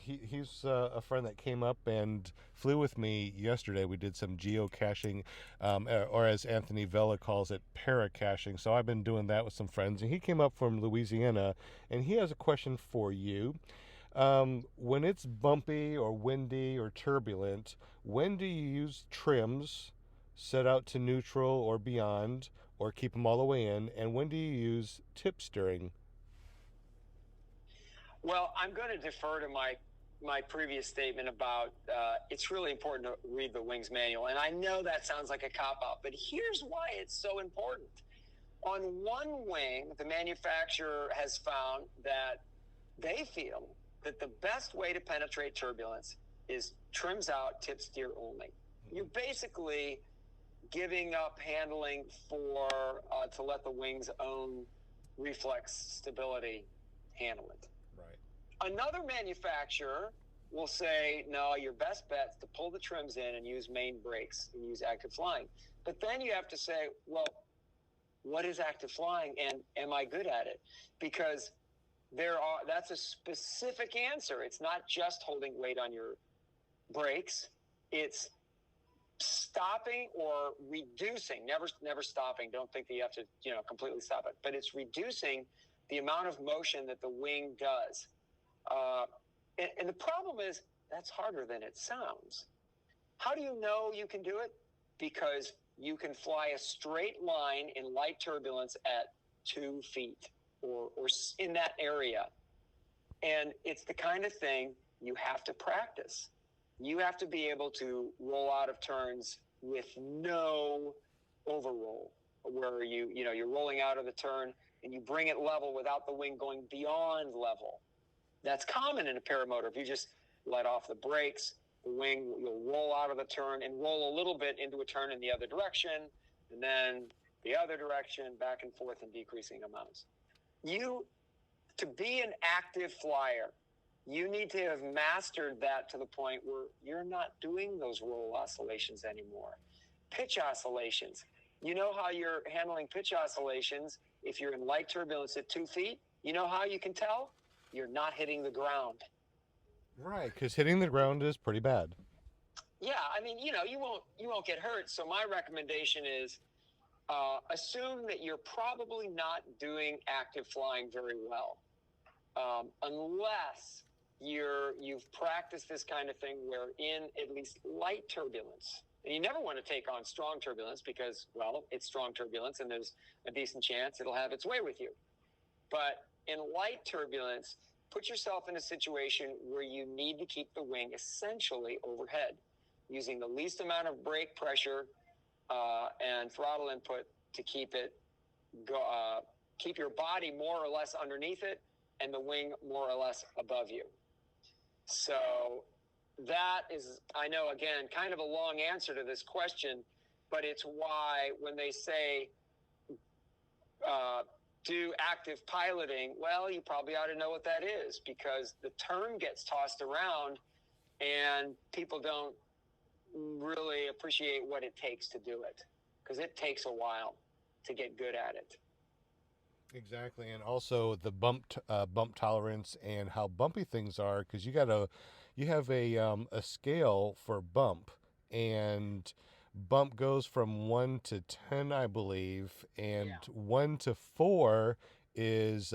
he's a friend that came up and flew with me yesterday. We did some geocaching, or as Anthony Vella calls it, paracaching. So I've been doing that with some friends, and he came up from Louisiana, and he has a question for you. When it's bumpy or windy or turbulent, when do you use trims set out to neutral or beyond, or keep them all the way in? And when do you use tip steering? Well, I'm going to defer to my previous statement about it's really important to read the wings manual. And I know that sounds like a cop-out, but here's why it's so important. On one wing, the manufacturer has found that they feel that the best way to penetrate turbulence is trims out, tip steer only. You're basically giving up handling for to let the wing's own reflex stability handle it. Right. Another manufacturer will say, no, your best bet is to pull the trims in and use main brakes and use active flying. But then you have to say, well, what is active flying and am I good at it? Because that's a specific answer. It's not just holding weight on your brakes. It's stopping or reducing, never stopping. Don't think that you have to, completely stop it, but it's reducing the amount of motion that the wing does. And the problem is that's harder than it sounds. How do you know you can do it? Because you can fly a straight line in light turbulence at 2 feet or in that area. And it's the kind of thing you have to practice. You have to be able to roll out of turns with no overroll, where you're rolling out of the turn and you bring it level without the wing going beyond level. That's common in a paramotor. If you just let off the brakes, the wing, you'll roll out of the turn and roll a little bit into a turn in the other direction, and then the other direction, back and forth in decreasing amounts. To be an active flyer, you need to have mastered that to the point where you're not doing those roll oscillations anymore. Pitch oscillations. You know how you're handling pitch oscillations if you're in light turbulence at 2 feet? You know how you can tell? You're not hitting the ground. Right, because hitting the ground is pretty bad. Yeah, I mean, you won't get hurt. So my recommendation is assume that you're probably not doing active flying very well, unless you've practiced this kind of thing where in at least light turbulence. And you never want to take on strong turbulence because, well, it's strong turbulence and there's a decent chance it'll have its way with you. But in light turbulence, put yourself in a situation where you need to keep the wing essentially overhead, using the least amount of brake pressure and throttle input to keep your body more or less underneath it and the wing more or less above you. So that is, I know, again, kind of a long answer to this question, but it's why when they say do active piloting, well, you probably ought to know what that is, because the term gets tossed around and people don't really appreciate what it takes to do it, because it takes a while to get good at it. Exactly, and also the bump tolerance and how bumpy things are, because you have a scale for bump, and bump goes from 1 to 10, I believe, and 1 to 4 is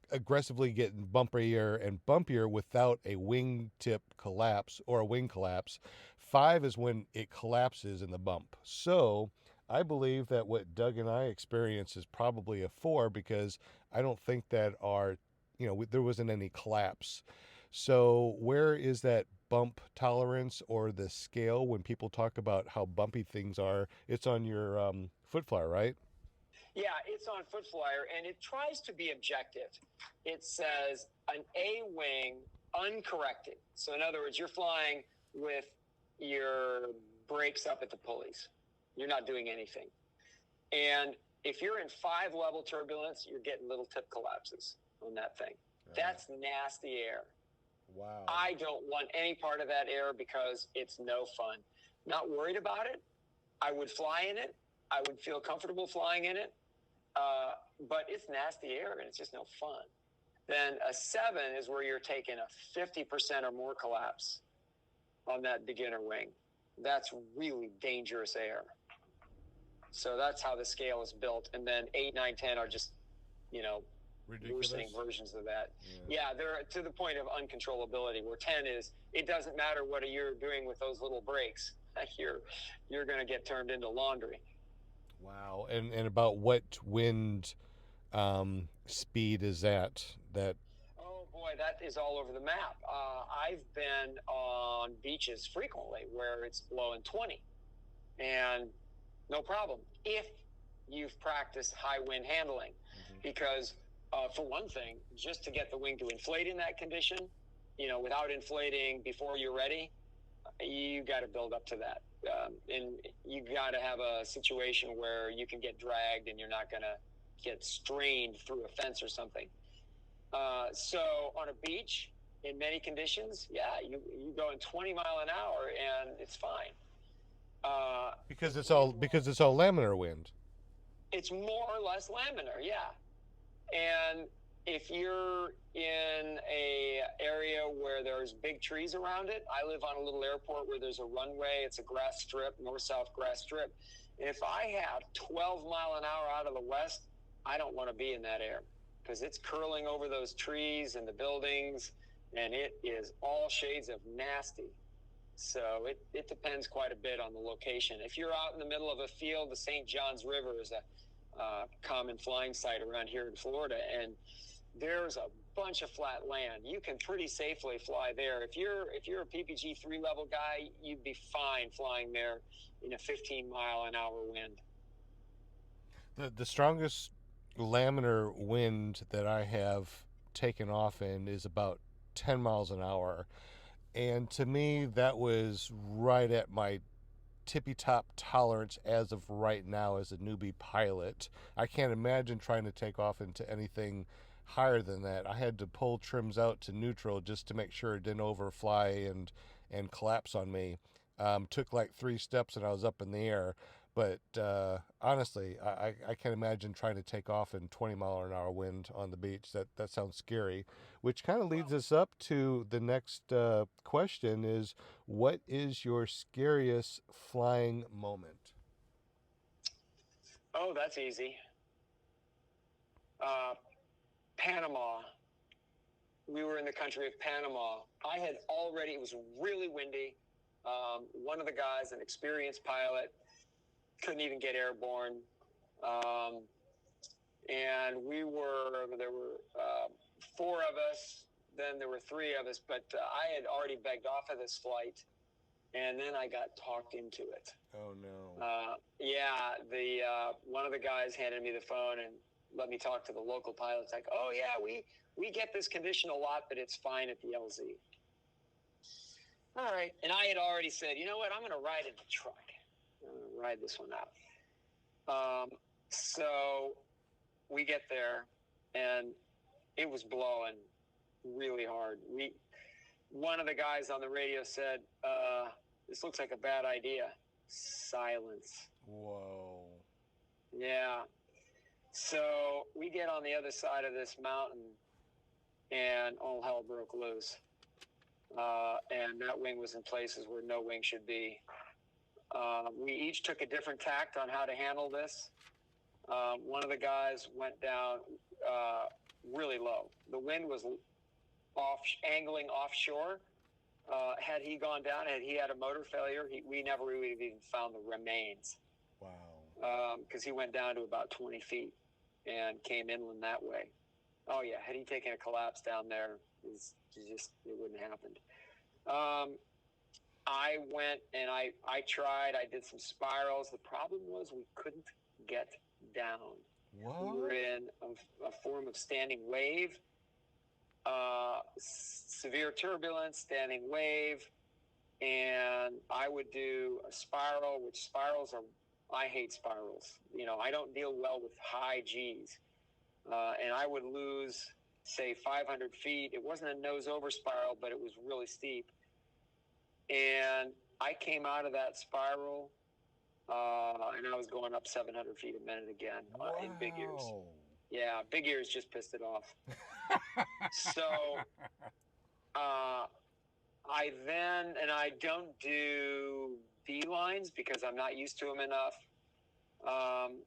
aggressively getting bumpier and bumpier without a wingtip collapse or a wing collapse. 5 is when it collapses in the bump. So I believe that what Doug and I experienced is probably a 4, because I don't think that there wasn't any collapse. So where is that bump tolerance or the scale when people talk about how bumpy things are? It's on your foot flyer, right? Yeah, it's on Foot Flyer, and it tries to be objective. It says an A wing uncorrected. So in other words, you're flying with your brakes up at the pulleys. You're not doing anything. And if you're in 5-level turbulence, you're getting little tip collapses on that thing. That's nasty air. Wow. I don't want any part of that air because it's no fun. Not worried about it. I would fly in it. I would feel comfortable flying in it. But it's nasty air and it's just no fun. Then a 7 is where you're taking a 50% or more collapse on that beginner wing. That's really dangerous air. So that's how the scale is built. And then 8, 9, 10 are just, ridiculous. We're seeing versions of that. Yeah, they're to the point of uncontrollability, where 10 is, it doesn't matter what you're doing with those little brakes. You're going to get turned into laundry. Wow. And about what wind speed is that? Oh boy, that is all over the map. I've been on beaches frequently where it's blowing 20, and no problem if you've practiced high wind handling. Because for one thing, just to get the wing to inflate in that condition, without inflating before you're ready, you got to build up to that. And you got to have a situation where you can get dragged and you're not going to get strained through a fence or something. So on a beach, in many conditions, you go in 20 mile an hour and it's fine. Because it's all laminar wind. It's more or less laminar, yeah. And if you're in a area where there's big trees around it, I live on a little airport where there's a runway. It's a grass strip, north-south grass strip. And if I have 12 mile an hour out of the west, I don't want to be in that air because it's curling over those trees and the buildings, and it is all shades of nasty. So it depends quite a bit on the location. If you're out in the middle of a field, the St. Johns River is a common flying site around here in Florida, and there's a bunch of flat land. You can pretty safely fly there. If you're a PPG 3 level guy, you'd be fine flying there in a 15 mile an hour wind. The strongest laminar wind that I have taken off in is about 10 miles an hour. And to me, that was right at my tippy-top tolerance as of right now as a newbie pilot. I can't imagine trying to take off into anything higher than that. I had to pull trims out to neutral just to make sure it didn't overfly and collapse on me. Took like 3 steps and I was up in the air. But honestly, I can't imagine trying to take off in 20 mile an hour wind on the beach. That sounds scary, which kind of leads us up to the next question is, what is your scariest flying moment? Oh, that's easy. Panama. We were in the country of Panama. It was really windy. One of the guys, an experienced pilot, couldn't even get airborne. And there were 4 of us, then there were 3 of us, but I had already begged off of this flight, and then I got talked into it. Oh, no. One of the guys handed me the phone and let me talk to the local pilots, like, oh, yeah, we get this condition a lot, but it's fine at the LZ. All right. And I had already said, you know what, I'm going to ride in the truck. I'm going to ride this one out. So we get there, and it was blowing really hard. One of the guys on the radio said, this looks like a bad idea. Silence. Whoa. Yeah. So we get on the other side of this mountain, and all hell broke loose. And that wing was in places where no wing should be. We each took a different tact on how to handle this. One of the guys went down really low. The wind was angling offshore. Had he gone down, had he had a motor failure, we never would have even found the remains. Wow. Because he went down to about 20 feet and came inland that way. Oh, yeah, had he taken a collapse down there, it wouldn't have happened. I went and I tried. I did some spirals. The problem was we couldn't get down. What? We were in a form of standing wave, severe turbulence, standing wave, and I would do a spiral, which spirals are, I hate spirals. I don't deal well with high Gs. And I would lose, say, 500 feet. It wasn't a nose-over spiral, but it was really steep. And I came out of that spiral, and I was going up 700 feet a minute again in big ears. Yeah, big ears just pissed it off. So I don't do beelines because I'm not used to them enough.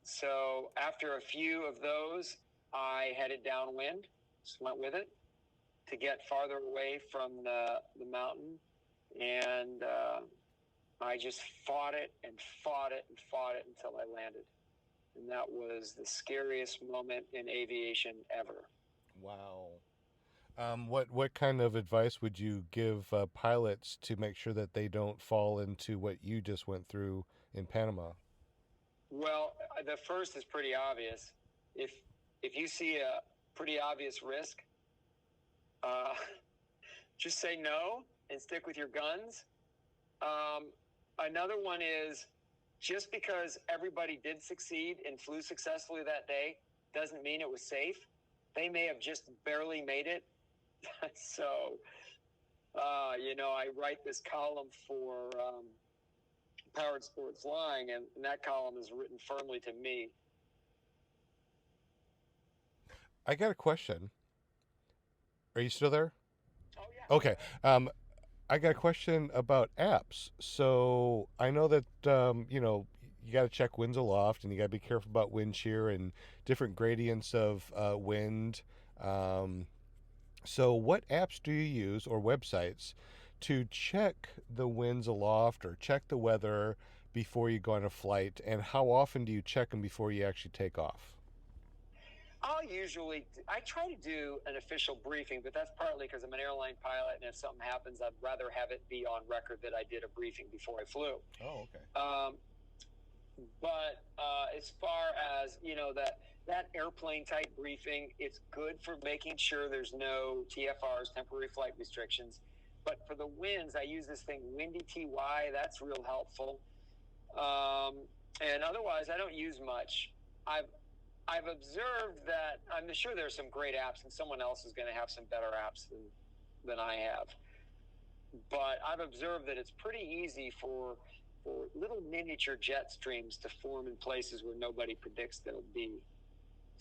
So after a few of those, I headed downwind, just went with it to get farther away from the mountain. And I just fought it and fought it and fought it until I landed. And that was the scariest moment in aviation ever. Wow. What kind of advice would you give pilots to make sure that they don't fall into what you just went through in Panama? Well, the first is pretty obvious. If you see a pretty obvious risk, uh, just say no and stick with your guns. Another one is, just because everybody did succeed and flew successfully that day doesn't mean it was safe. They may have just barely made it. So, I write this column for Powered Sport Flying, and that column is written firmly to me. I got a question. Are you still there? Oh, yeah. Okay. I got a question about apps. So I know that you got to check winds aloft, and you got to be careful about wind shear and different gradients of wind. So what apps do you use, or websites, to check the winds aloft or check the weather before you go on a flight? And how often do you check them before you actually take off? I try to do an official briefing, but that's partly because I'm an airline pilot, and if something happens, I'd rather have it be on record that I did a briefing before I flew. Oh, okay. But as far as, that airplane type briefing, it's good for making sure there's no TFRs, temporary flight restrictions. But for the winds, I use this thing, Windy TY. That's real helpful. And otherwise, I don't use much. I've observed that, I'm sure there's some great apps, and someone else is going to have some better apps than I have. But I've observed that it's pretty easy for little miniature jet streams to form in places where nobody predicts they'll be.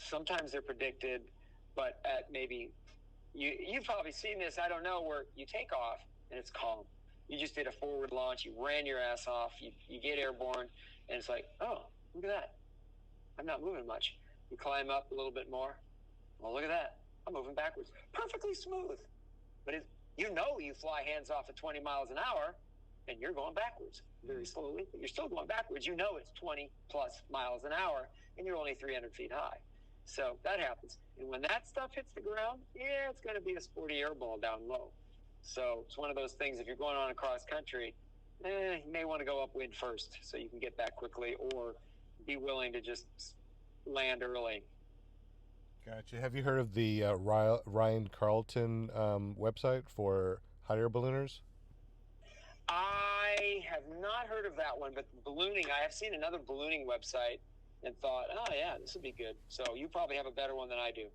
Sometimes they're predicted, but at maybe, you've probably seen this, I don't know, where you take off and it's calm. You just did a forward launch, you ran your ass off, you get airborne, and it's like, oh, look at that. I'm not moving much. You climb up a little bit more. Well, look at that. I'm moving backwards. Perfectly smooth. But you fly hands off at 20 miles an hour, and you're going backwards very slowly, but you're still going backwards. You know it's 20 plus miles an hour, and you're only 300 feet high. So that happens. And when that stuff hits the ground, it's going to be a sporty air ball down low. So it's one of those things, if you're going on across country, you may want to go upwind first so you can get back quickly, or be willing to just land early. Gotcha. Have you heard of the Ryan Carlton website for hot air ballooners? I have not heard of that one, but ballooning, I have seen another ballooning website and thought, oh yeah, this would be good. So you probably have a better one than I do.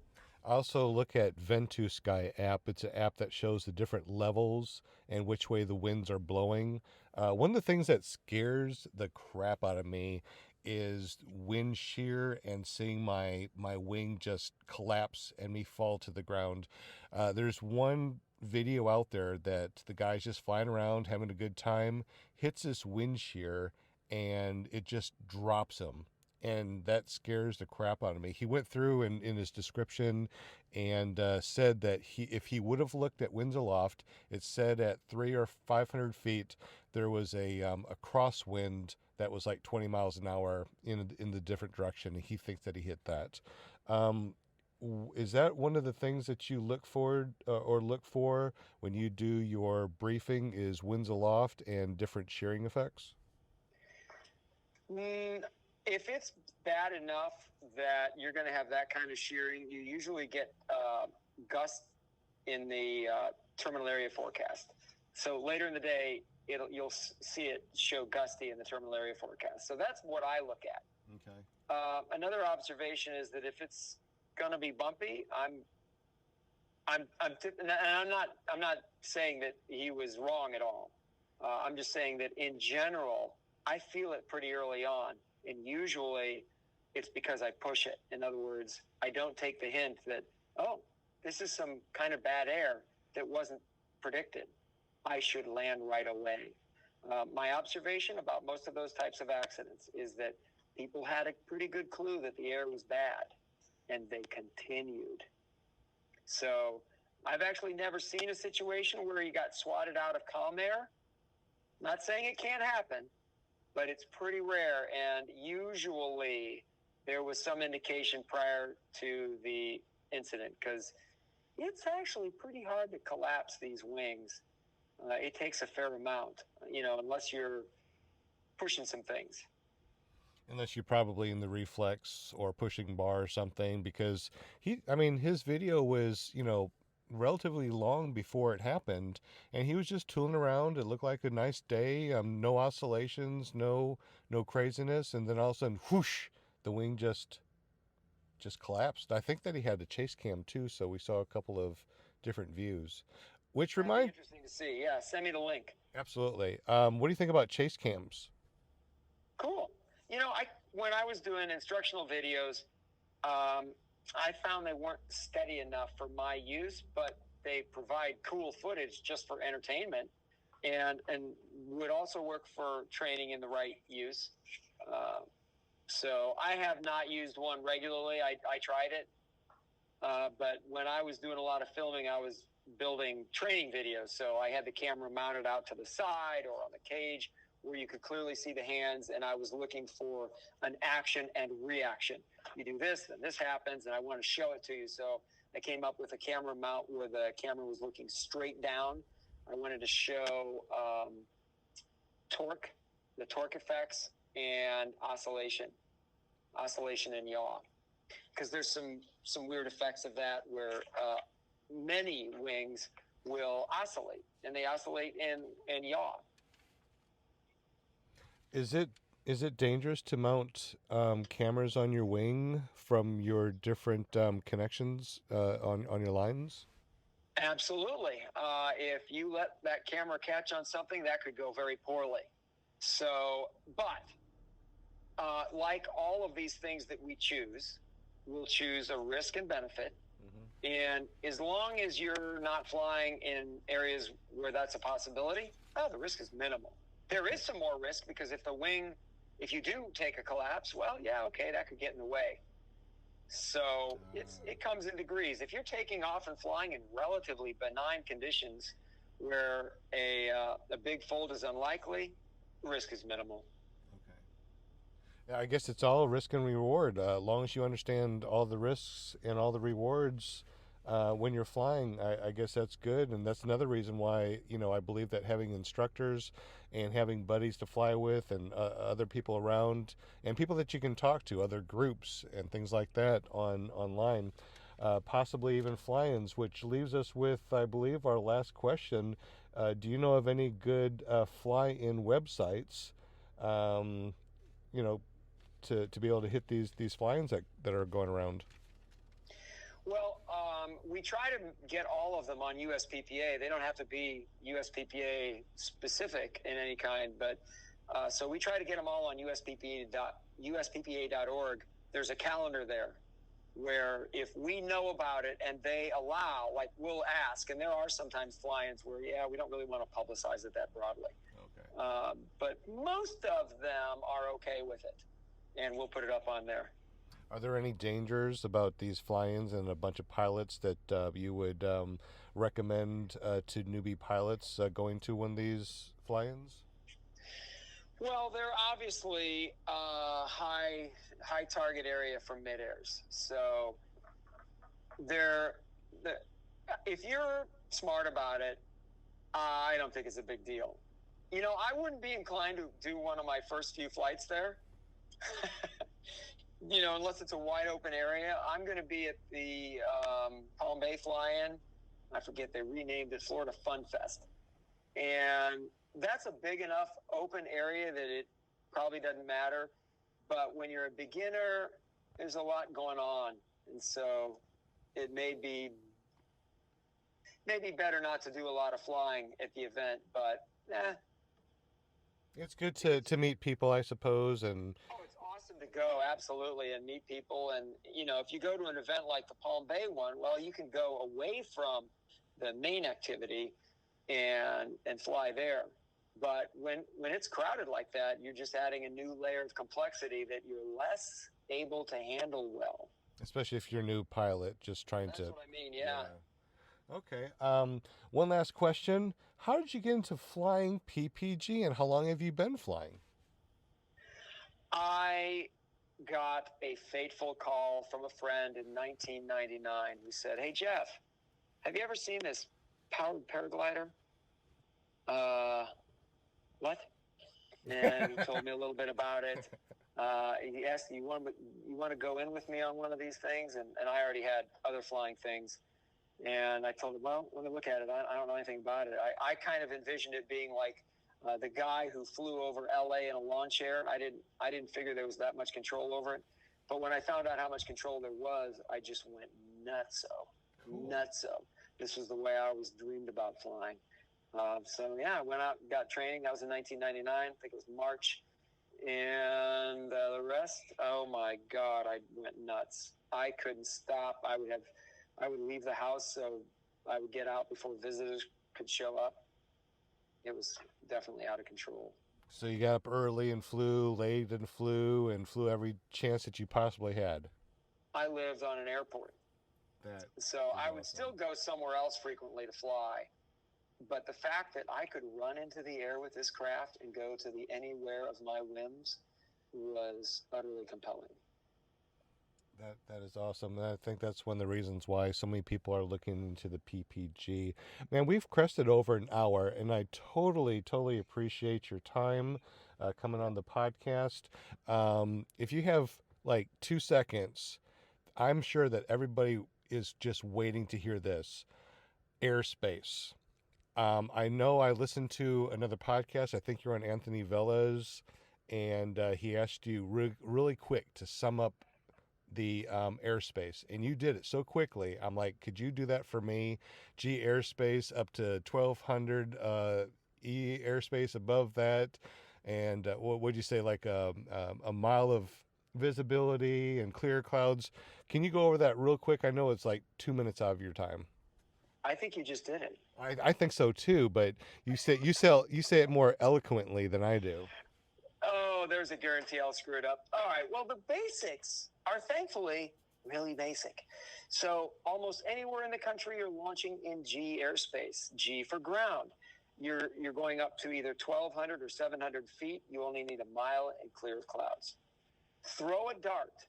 I also look at Ventusky app. It's an app that shows the different levels and which way the winds are blowing. One of the things that scares the crap out of me is wind shear and seeing my wing just collapse and me fall to the ground. There's one video out there that the guy's just flying around having a good time, hits this wind shear, and it just drops him. And that scares the crap out of me. He went through in his description and said that if he would have looked at winds aloft, it said at 300 or 500 feet there was a crosswind that was like 20 miles an hour in the different direction, and he thinks that he hit that. Is that one of the things that you look for when you do your briefing? Is winds aloft and different shearing effects? If it's bad enough that you're going to have that kind of shearing, you usually get gusts in the terminal area forecast. So later in the day, you'll see it show gusty in the terminal area forecast. So that's what I look at. Okay. Another observation is that if it's going to be bumpy, I'm not saying that he was wrong at all. I'm just saying that in general, I feel it pretty early on. And usually it's because I push it. In other words, I don't take the hint that, oh, this is some kind of bad air that wasn't predicted. I should land right away. My observation about most of those types of accidents is that people had a pretty good clue that the air was bad. and they continued. So I've actually never seen a situation where he got swatted out of calm air. Not saying it can't happen, but it's pretty rare. And usually there was some indication prior to the incident, because it's actually pretty hard to collapse these wings. It takes a fair amount, unless you're pushing some things. Unless you're probably in the reflex or pushing bar or something, because his video was, relatively long before it happened, and he was just tooling around. It looked like a nice day, no oscillations, no craziness, and then all of a sudden, whoosh, the wing just collapsed. I think that he had a chase cam too, so we saw a couple of different views, which remind. Interesting to see. Yeah, send me the link. Absolutely. What do you think about chase cams? Cool. When I was doing instructional videos, I found they weren't steady enough for my use, but they provide cool footage just for entertainment, and would also work for training in the right use. So I have not used one regularly. I tried it, but when I was doing a lot of filming, I was building training videos. So I had the camera mounted out to the side or on the cage, where you could clearly see the hands, and I was looking for an action and reaction. You do this, then this happens, and I want to show it to you. So I came up with a camera mount where the camera was looking straight down. I wanted to show torque, the torque effects, and oscillation and yaw. Because there's some weird effects of that where many wings will oscillate, and they oscillate and yaw. Is it dangerous to mount cameras on your wing from your different connections on your lines? Absolutely. If you let that camera catch on something, that could go very poorly. So, but like all of these things that we choose, we'll choose a risk and benefit. Mm-hmm. And as long as you're not flying in areas where that's a possibility, the risk is minimal. There is some more risk, because if you do take a collapse, well, yeah, okay, that could get in the way. So it comes in degrees. If you're taking off and flying in relatively benign conditions where a big fold is unlikely, risk is minimal. Okay. Yeah, I guess it's all risk and reward. As long as you understand all the risks and all the rewards when you're flying, I guess that's good. And that's another reason why, I believe that having instructors and having buddies to fly with, and other people around, and people that you can talk to, other groups and things like that online, possibly even fly-ins, which leaves us with, I believe, our last question. Do you know of any good fly-in websites, to be able to hit these fly-ins that are going around? Well, we try to get all of them on USPPA. They don't have to be USPPA specific in any kind, but so we try to get them all on USPPA.org. There's a calendar there where if we know about it and they allow, like we'll ask, and there are sometimes fly-ins where, we don't really want to publicize it that broadly. Okay. But most of them are okay with it, and we'll put it up on there. Are there any dangers about these fly-ins and a bunch of pilots that you would recommend to newbie pilots going to one of these fly-ins? Well, they're obviously high target area for mid-airs. So if you're smart about it, I don't think it's a big deal. I wouldn't be inclined to do one of my first few flights there. Unless it's a wide open area. I'm going to be at the Palm Bay fly-in. I forget, they renamed it Florida Fun Fest. And that's a big enough open area that it probably doesn't matter. But when you're a beginner, there's a lot going on. And so it may be better not to do a lot of flying at the event, but It's good to meet people, I suppose, and it's awesome to go, absolutely, and meet people. And if you go to an event like the Palm Bay one, well, you can go away from the main activity and fly there. But when it's crowded like that, you're just adding a new layer of complexity that you're less able to handle well. especially if you're a new pilot, just trying That's to. what I mean, yeah. Okay. One last question. How did you get into flying PPG, and how long have you been flying? I got a fateful call from a friend in 1999 who said, "Hey, Jeff, have you ever seen this powered paraglider?" What? And he told me a little bit about it. He asked, you want to go in with me on one of these things? And I already had other flying things. And I told him, well, let me look at it. I don't know anything about it. I kind of envisioned it being like the guy who flew over LA in a lawn chair. I didn't figure there was that much control over it. But when I found out how much control there was, I just went nutso. Cool. Nutso. This was the way I always dreamed about flying. So yeah, I went out and got training. That was in 1999. I think it was March. And the rest, oh my God, I went nuts. I couldn't stop. I would leave the house so I would get out before visitors could show up. It was definitely out of control. So you got up early and flew, late and flew every chance that you possibly had. I lived on an airport. So I would still go somewhere else frequently to fly. But the fact that I could run into the air with this craft and go to the anywhere of my whims was utterly compelling. That is awesome. And I think that's one of the reasons why so many people are looking into the PPG. Man, we've crested over an hour, and I totally appreciate your time coming on the podcast. If you have like 2 seconds, I'm sure that everybody is just waiting to hear this. Airspace. I know I listened to another podcast. I think you're on Anthony Vella's, and he asked you really quick to sum up the airspace, and you did it so quickly. I'm like, could you do that for me? G airspace up to 1200, E airspace above that, and what would you say, like a mile of visibility and clear clouds? Can you go over that real quick? I know it's like 2 minutes out of your time. I think you just did it. I think so too, but you say it more eloquently than I do. Oh, there's a guarantee I'll screw it up. All right. Well, the basics are thankfully really basic. So almost anywhere in the country, you're launching in G airspace. G for ground. You're going up to either 1,200 or 700 feet. You only need a mile and clear of clouds. Throw a dart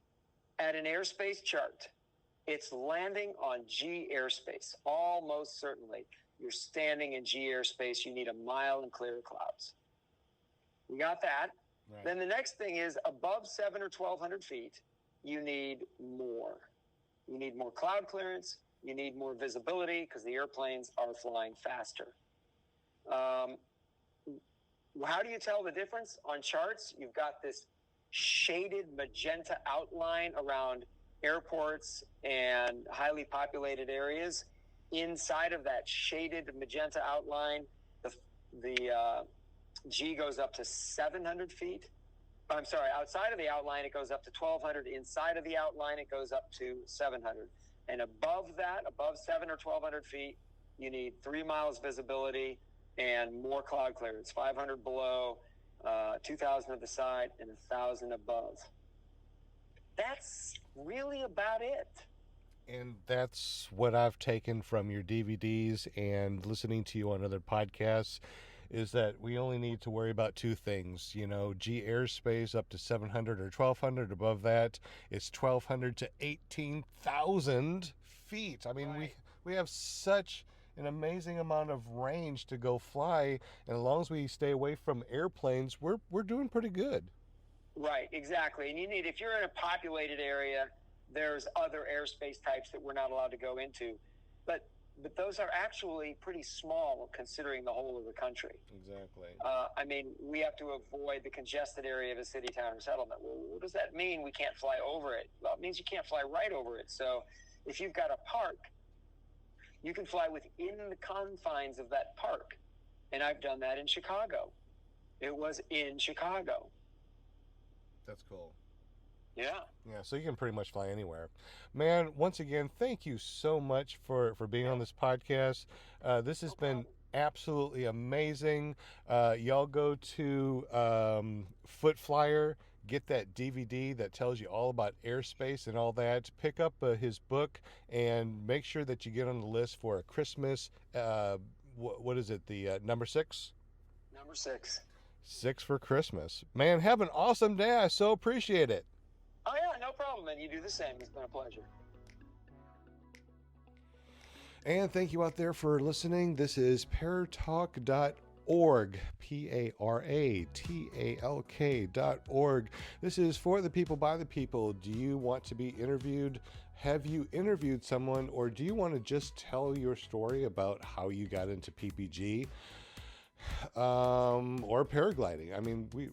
at an airspace chart. It's landing on G airspace, almost certainly. You're standing in G airspace. You need a mile and clear of clouds. We got that. Right. Then the next thing is above 700 or 1,200 feet, you need more. You need more cloud clearance. You need more visibility because the airplanes are flying faster. How do you tell the difference? On charts, you've got this shaded magenta outline around airports and highly populated areas. Inside of that shaded magenta outline, the G goes up to 700 feet. I'm sorry, outside of the outline, it goes up to 1,200. Inside of the outline, it goes up to 700. And above that, above 700 or 1,200 feet, you need 3 miles visibility and more cloud clearance, 500 below, 2,000 at the side, and 1,000 above. That's really about it. And that's what I've taken from your DVDs and listening to you on other podcasts, is that we only need to worry about 2 things. You know, G airspace up to 700 or 1,200. Above that, it's 1,200 to 18,000 feet. I mean, right. we have such an amazing amount of range to go fly, and as long as we stay away from airplanes, we're doing pretty good. Right, exactly. And you need, if you're in a populated area, there's other airspace types that we're not allowed to go into. But those are actually pretty small considering the whole of the country. Exactly. I mean, we have to avoid the congested area of a city, town, or settlement. Well, what does that mean? We can't fly over it. Well, it means you can't fly right over it. So if you've got a park, you can fly within the confines of that park. And I've done that in Chicago. It was in Chicago. That's cool. Yeah. Yeah, so you can pretty much fly anywhere. Man, once again, thank you so much for being on this podcast. This has been absolutely amazing. Y'all go to Foot Flyer, get that DVD that tells you all about airspace and all that. Pick up his book and make sure that you get on the list for a Christmas. What is it? The number 6? Number 6. 6 for Christmas. Man, have an awesome day. I so appreciate it. Oh, yeah, no problem. And you do the same. It's been a pleasure. And thank you out there for listening. This is paratalk.org, paratalk.org. This is for the people, by the people. Do you want to be interviewed? Have you interviewed someone, or do you want to just tell your story about how you got into PPG or paragliding? I mean, we're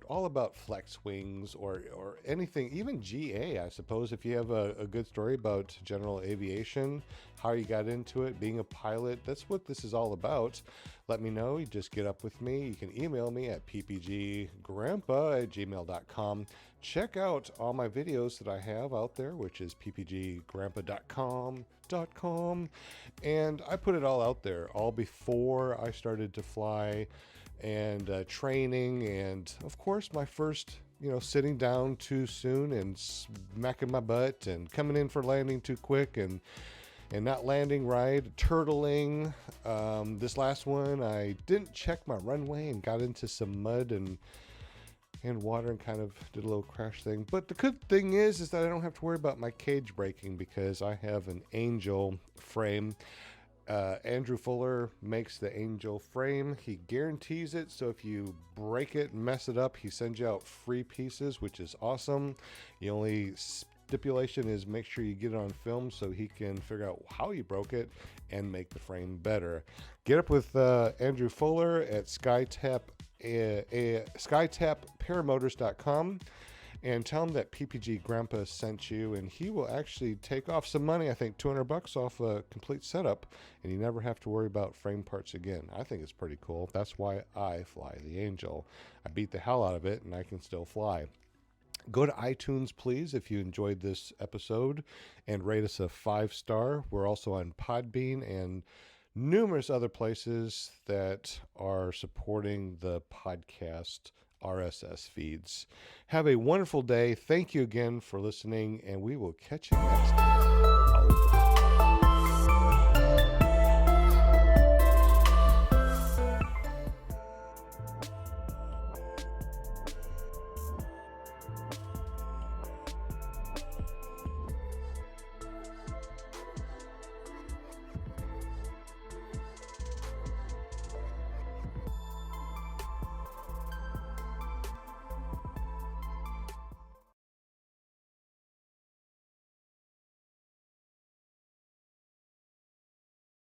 all about flex wings or anything, even GA, I suppose. If you have a good story about general aviation, how you got into it, being a pilot, that's what this is all about. Let me know. You just get up with me. You can email me at ppggrandpa@gmail.com. Check out all my videos that I have out there, which is ppggrandpa.com. And I put it all out there, all before I started to fly, and training, and of course my first, sitting down too soon and smacking my butt and coming in for landing too quick and not landing right, turtling. This last one, I didn't check my runway and got into some mud and water and kind of did a little crash thing. But the good thing is that I don't have to worry about my cage breaking because I have an Angel frame. Andrew Fuller makes the Angel frame. He guarantees it, so if you break it and mess it up, he sends you out free pieces, which is awesome. The only stipulation is make sure you get it on film so he can figure out how you broke it and make the frame better. Get up with Andrew Fuller at SkyTapParamotors.com and tell him that PPG Grandpa sent you, and he will actually take off some money, I think $200 off a complete setup, and you never have to worry about frame parts again. I think it's pretty cool. That's why I fly the Angel. I beat the hell out of it, and I can still fly. Go to iTunes, please, if you enjoyed this episode, and rate us a 5-star. We're also on Podbean and numerous other places that are supporting the podcast RSS feeds. Have a wonderful day. Thank you again for listening, and we will catch you next time.